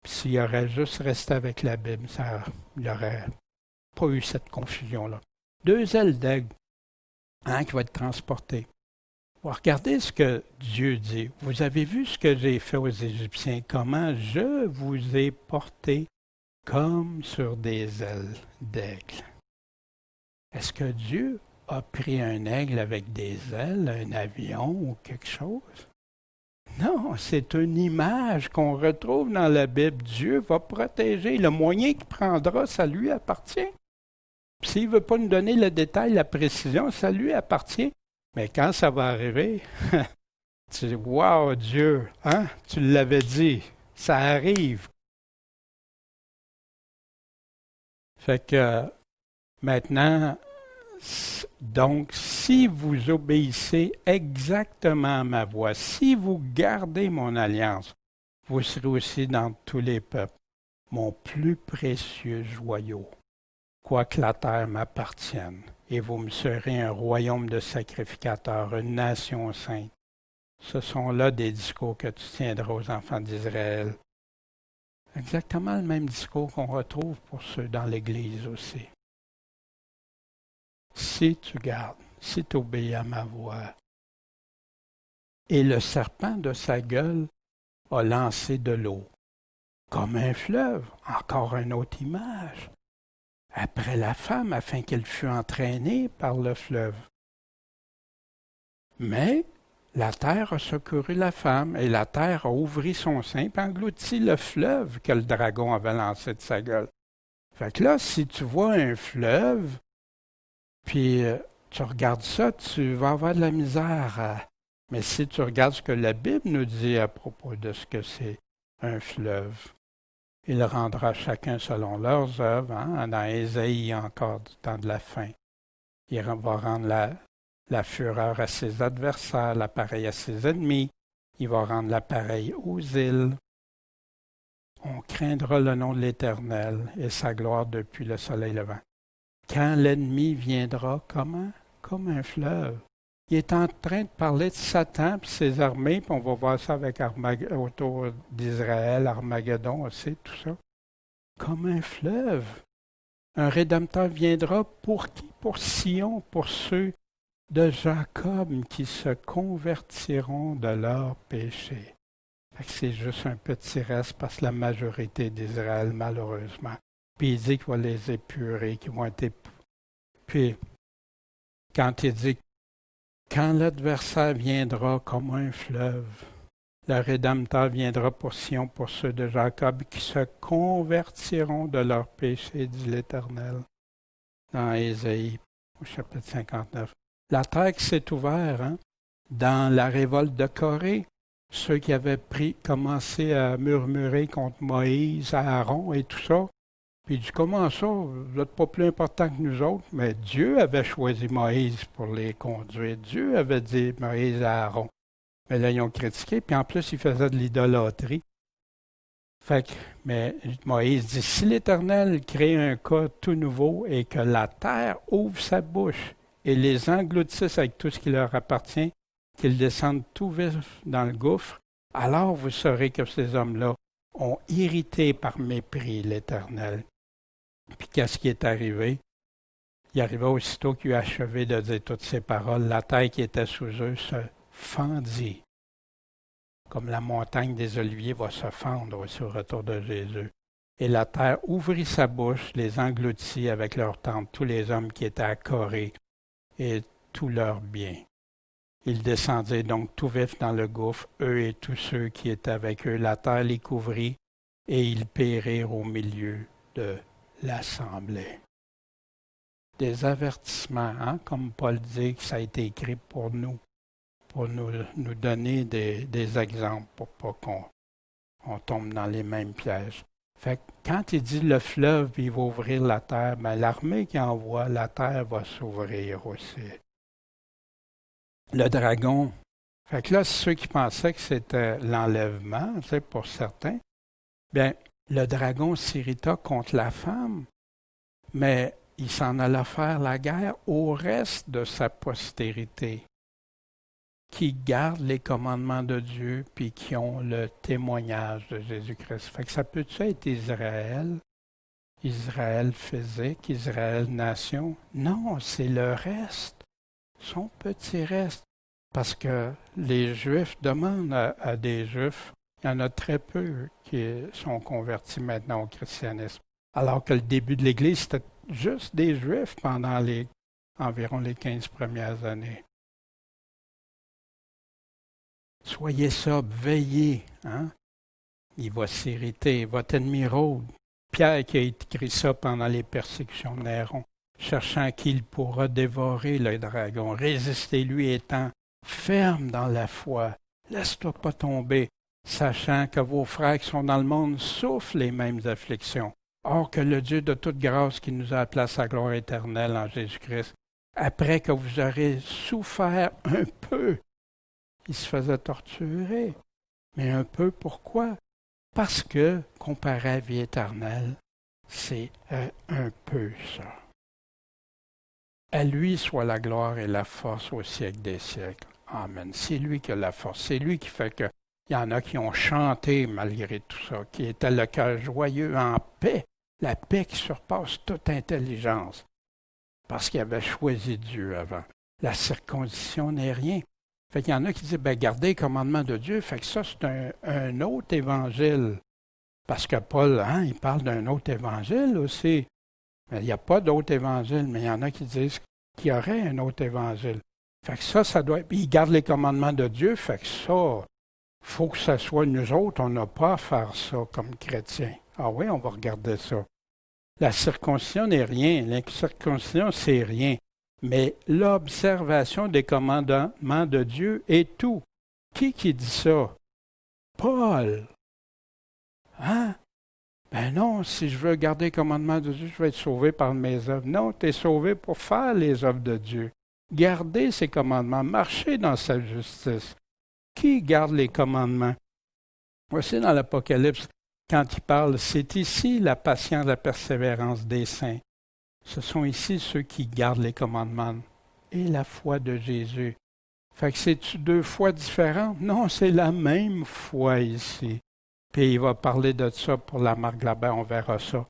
s'il aurait juste resté avec la Bible, il n'y aurait pas eu cette confusion-là. 2 ailes d'aigle, qui vont être transportées. Regardez ce que Dieu dit. Vous avez vu ce que j'ai fait aux Égyptiens, comment je vous ai porté comme sur des ailes d'aigle. Est-ce que Dieu a pris un aigle avec des ailes, un avion ou quelque chose? Non, c'est une image qu'on retrouve dans la Bible. Dieu va protéger. Le moyen qu'il prendra, ça lui appartient. Puis s'il ne veut pas nous donner le détail, la précision, ça lui appartient. Mais quand ça va arriver, tu dis, wow, Dieu, hein? Tu l'avais dit, ça arrive. Fait que maintenant, donc, si vous obéissez exactement à ma voix, si vous gardez mon alliance, vous serez aussi dans tous les peuples, mon plus précieux joyau, quoique la terre m'appartienne, et vous me serez un royaume de sacrificateurs, une nation sainte. Ce sont là des discours que tu tiendras aux enfants d'Israël. Exactement le même discours qu'on retrouve pour ceux dans l'Église aussi. Si tu gardes, si tu obéis à ma voix. Et le serpent de sa gueule a lancé de l'eau, comme un fleuve, encore une autre image, après la femme, afin qu'elle fût entraînée par le fleuve. Mais la terre a secouru la femme, et la terre a ouvert son sein et englouti le fleuve que le dragon avait lancé de sa gueule. Fait que là, si tu vois un fleuve, puis tu regardes ça, tu vas avoir de la misère. Mais si tu regardes ce que la Bible nous dit à propos de ce que c'est un fleuve, il rendra chacun selon leurs œuvres. Hein? Dans Ésaïe encore du temps de la fin. Il va rendre la fureur à ses adversaires, l'appareil à ses ennemis. Il va rendre l'appareil aux îles. On craindra le nom de l'Éternel et sa gloire depuis le soleil levant. Quand l'ennemi viendra, comment? Comme un fleuve. Il est en train de parler de Satan et ses armées, puis on va voir ça avec autour d'Israël, Armageddon aussi, tout ça. Comme un fleuve. Un Rédempteur viendra pour qui? Pour Sion, pour ceux de Jacob qui se convertiront de leurs péchés. C'est juste un petit reste parce que la majorité d'Israël, malheureusement. Puis il dit qu'il va les épurer, qu'ils vont être Puis, quand il dit quand l'adversaire viendra comme un fleuve, le Rédempteur viendra pour Sion, pour ceux de Jacob qui se convertiront de leurs péchés, dit l'Éternel. Dans Ésaïe, au chapitre 59. La terre qui s'est ouverte, hein, dans la révolte de Corée, ceux qui avaient commencé à murmurer contre Moïse, Aaron et tout ça, puis il dit, comment ça, vous n'êtes pas plus important que nous autres? Mais Dieu avait choisi Moïse pour les conduire. Dieu avait dit Moïse à Aaron. Mais là, ils ont critiqué, puis en plus, ils faisaient de l'idolâtrie. Fait que, mais Moïse dit, si l'Éternel crée un cas tout nouveau et que la terre ouvre sa bouche et les engloutisse avec tout ce qui leur appartient, qu'ils descendent tout vif dans le gouffre, alors vous saurez que ces hommes-là ont irrité par mépris l'Éternel. Puis qu'est-ce qui est arrivé? Il arriva aussitôt qu'il eut achevé de dire toutes ces paroles, la terre qui était sous eux se fendit, comme la montagne des Oliviers va se fendre aussi au retour de Jésus. Et la terre ouvrit sa bouche, les engloutit avec leurs tentes, tous les hommes qui étaient à Corée et tous leurs biens. Ils descendirent donc tout vifs dans le gouffre, eux et tous ceux qui étaient avec eux. La terre les couvrit et ils périrent au milieu de l'assemblée. Des avertissements, hein, comme Paul dit que ça a été écrit pour nous donner des exemples pour pas qu'on tombe dans les mêmes pièges. Fait que quand il dit le fleuve, il va ouvrir la terre, ben l'armée qui envoie, la terre va s'ouvrir aussi. Le dragon. Fait que là, ceux qui pensaient que c'était l'enlèvement, pour certains, bien, le dragon s'irrita contre la femme, mais il s'en alla faire la guerre au reste de sa postérité, qui gardent les commandements de Dieu puis qui ont le témoignage de Jésus-Christ. Fait que ça peut-tu être Israël, Israël physique, Israël nation? Non, c'est le reste, son petit reste. Parce que les Juifs demandent à des Juifs, il y en a très peu qui sont convertis maintenant au christianisme. Alors que le début de l'Église, c'était juste des Juifs pendant les environ les 15 premières années. Soyez sobre, veillez. Hein? Il va s'irriter, votre ennemi rôde. Pierre qui a écrit ça pendant les persécutions de Néron, cherchant qui il pourra dévorer le dragon. Résistez-lui étant ferme dans la foi. Laisse-toi pas tomber, sachant que vos frères qui sont dans le monde souffrent les mêmes afflictions. Or que le Dieu de toute grâce qui nous a appelés à sa gloire éternelle en Jésus-Christ, après que vous aurez souffert un peu, il se faisait torturer. Mais un peu, pourquoi? Parce que, comparé à la vie éternelle, c'est un peu ça. À lui soit la gloire et la force au siècle des siècles. Amen. C'est lui qui a la force. C'est lui qui fait qu'il y en a qui ont chanté malgré tout ça, qui étaient le cœur joyeux en paix. La paix qui surpasse toute intelligence. Parce qu'ils avaient choisi Dieu avant. La circoncision n'est rien. Fait qu'il y en a qui disent, gardez les commandements de Dieu. Fait que ça, c'est un autre évangile. Parce que Paul, il parle d'un autre évangile aussi. Mais il n'y a pas d'autre évangile, mais il y en a qui disent qu'il y aurait un autre évangile. Fait que ça doit être... Ils gardent les commandements de Dieu, fait que ça, il faut que ce soit nous autres. On n'a pas à faire ça comme chrétiens. Ah oui, on va regarder ça. La circoncision n'est rien. La circoncision, c'est rien. Mais l'observation des commandements de Dieu est tout. Qui dit ça? Paul. Hein? Ben non, si je veux garder les commandements de Dieu, je vais être sauvé par mes œuvres. Non, tu es sauvé pour faire les œuvres de Dieu. Garder ses commandements, marcher dans sa justice. Qui garde les commandements? Voici dans l'Apocalypse, quand il parle, c'est ici la patience, la persévérance des saints. Ce sont ici ceux qui gardent les commandements et la foi de Jésus. Fait que c'est-tu deux fois différentes? Non, c'est la même foi ici. Puis il va parler de ça pour la marque là-bas, on verra ça.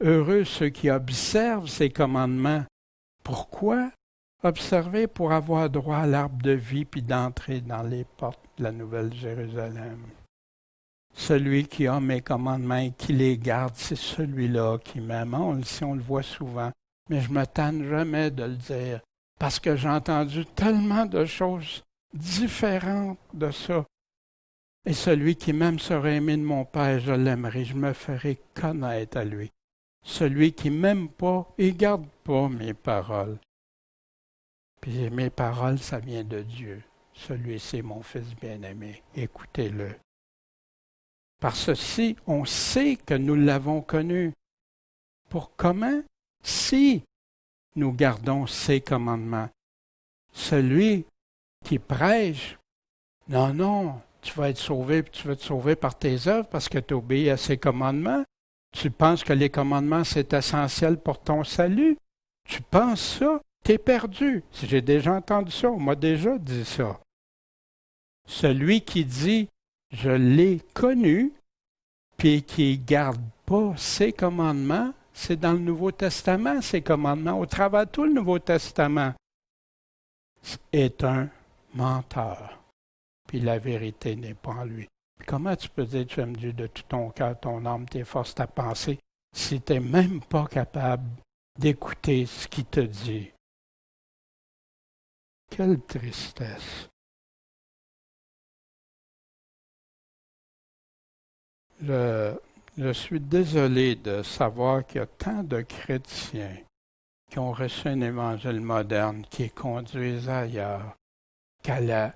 Heureux ceux qui observent ces commandements. Pourquoi? Observer pour avoir droit à l'arbre de vie puis d'entrer dans les portes de la Nouvelle Jérusalem. Celui qui a mes commandements et qui les garde, c'est celui-là qui m'aime. On le voit souvent, mais je me tanne jamais de le dire parce que j'ai entendu tellement de choses différentes de ça. Et celui qui m'aime sera aimé de mon Père, je l'aimerai, je me ferai connaître à lui. Celui qui ne m'aime pas, il ne garde pas mes paroles. Puis mes paroles, ça vient de Dieu. Celui-ci est mon Fils bien-aimé. Écoutez-le. Par ceci, on sait que nous l'avons connu. Pour comment? Si nous gardons ses commandements. Celui qui prêche, non, tu vas être sauvé, puis tu vas être sauvé par tes œuvres parce que tu obéis à ses commandements. Tu penses que les commandements, c'est essentiel pour ton salut. Tu penses ça, tu es perdu. Si j'ai déjà entendu ça, on m'a déjà dit ça. Celui qui dit je l'ai connu, puis qui ne garde pas ses commandements, c'est dans le Nouveau Testament, ses commandements, au travers de tout le Nouveau Testament, est un menteur. Puis la vérité n'est pas en lui. Puis comment tu peux dire que tu aimes Dieu de tout ton cœur, ton âme, tes forces, ta pensée, si tu n'es même pas capable d'écouter ce qu'il te dit? Quelle tristesse! Je suis désolé de savoir qu'il y a tant de chrétiens qui ont reçu un évangile moderne qui conduisent ailleurs qu'à la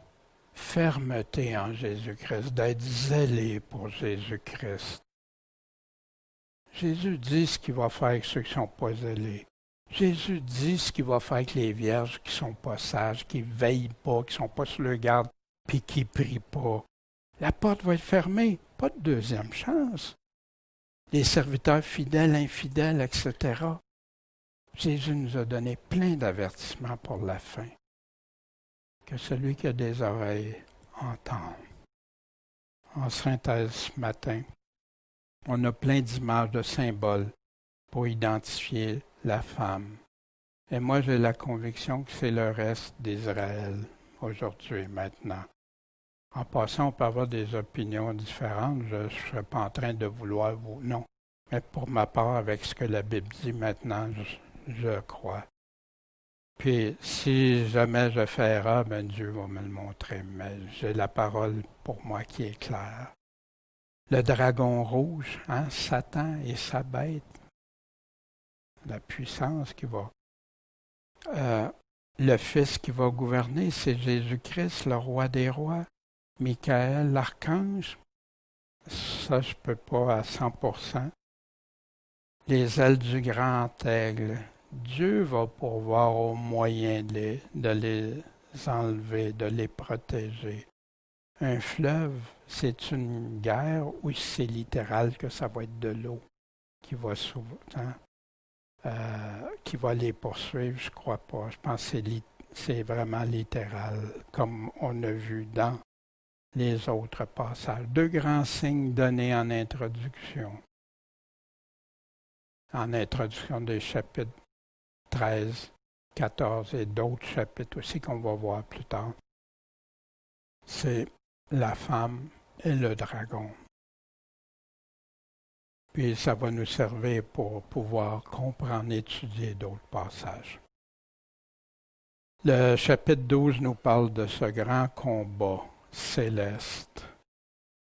fermeté en Jésus-Christ, d'être zélé pour Jésus-Christ. Jésus dit ce qu'il va faire avec ceux qui ne sont pas zélés. Jésus dit ce qu'il va faire avec les vierges qui ne sont pas sages, qui ne veillent pas, qui ne sont pas sur le garde, puis qui ne prient pas. La porte va être fermée. Pas de deuxième chance. Les serviteurs fidèles, infidèles, etc. Jésus nous a donné plein d'avertissements pour la fin. Que celui qui a des oreilles entende. En synthèse ce matin, on a plein d'images, de symboles pour identifier la femme. Et moi, j'ai la conviction que c'est le reste d'Israël, aujourd'hui et maintenant. En passant, on peut avoir des opinions différentes. Je ne serais pas en train de vouloir vous... Non. Mais pour ma part, avec ce que la Bible dit maintenant, je crois. Puis, si jamais je fais erreur, ben Dieu va me le montrer, mais j'ai la parole pour moi qui est claire. Le dragon rouge, hein, Satan et sa bête, la puissance qui va... le Fils qui va gouverner, c'est Jésus-Christ, le roi des rois. Michael, l'archange, ça je peux pas à 100%. Les ailes du grand aigle, Dieu va pourvoir au moyen de les enlever, de les protéger. Un fleuve, c'est une guerre ou c'est littéral que ça va être de l'eau qui va souvent, qui va les poursuivre? Je crois pas. Je pense que c'est vraiment littéral, comme on a vu dans les autres passages. 2 grands signes donnés en introduction des chapitres 13, 14 et d'autres chapitres aussi qu'on va voir plus tard. C'est la femme et le dragon. Puis ça va nous servir pour pouvoir comprendre et étudier d'autres passages. Le chapitre 12 nous parle de ce grand combat céleste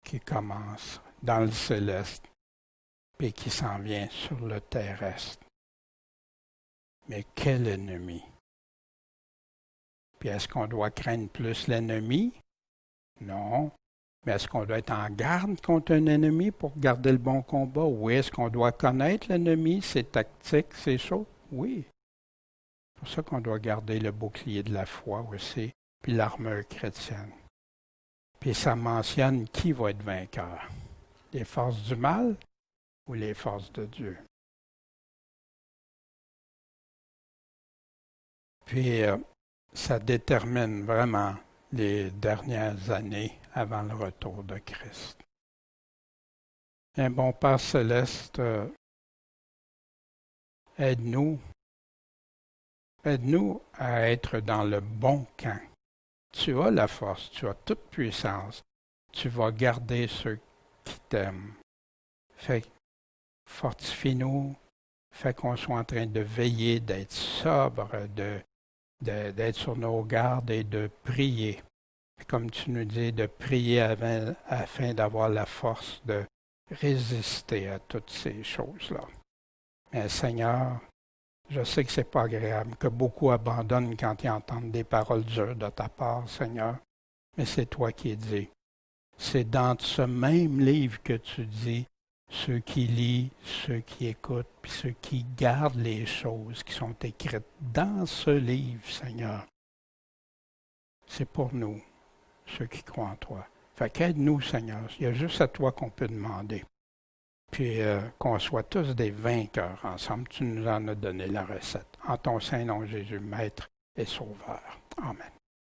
qui commence dans le céleste et qui s'en vient sur le terrestre. Mais quel ennemi! Puis est-ce qu'on doit craindre plus l'ennemi? Non. Mais est-ce qu'on doit être en garde contre un ennemi pour garder le bon combat? Oui. Est-ce qu'on doit connaître l'ennemi, ses tactiques, ses choses? Oui. C'est pour ça qu'on doit garder le bouclier de la foi aussi, puis l'armure chrétienne. Puis ça mentionne qui va être vainqueur. Les forces du mal ou les forces de Dieu? Puis ça détermine vraiment les dernières années avant le retour de Christ. Un bon Père céleste, aide-nous à être dans le bon camp. Tu as la force, tu as toute puissance, tu vas garder ceux qui t'aiment. Fait fortifie-nous, fait qu'on soit en train de veiller, d'être sobre, d'être sur nos gardes et de prier. Puis comme tu nous dis, de prier afin d'avoir la force de résister à toutes ces choses-là. Mais Seigneur, je sais que c'est pas agréable, que beaucoup abandonnent quand ils entendent des paroles dures de ta part, Seigneur, mais c'est toi qui dis. C'est dans ce même livre que tu dis, ceux qui lisent, ceux qui écoutent, puis ceux qui gardent les choses qui sont écrites dans ce livre, Seigneur. C'est pour nous, ceux qui croient en toi. Fait qu'aide-nous, Seigneur. Il y a juste à toi qu'on peut demander. Puis qu'on soit tous des vainqueurs ensemble. Tu nous en as donné la recette. En ton Saint-Nom, Jésus, Maître et Sauveur. Amen.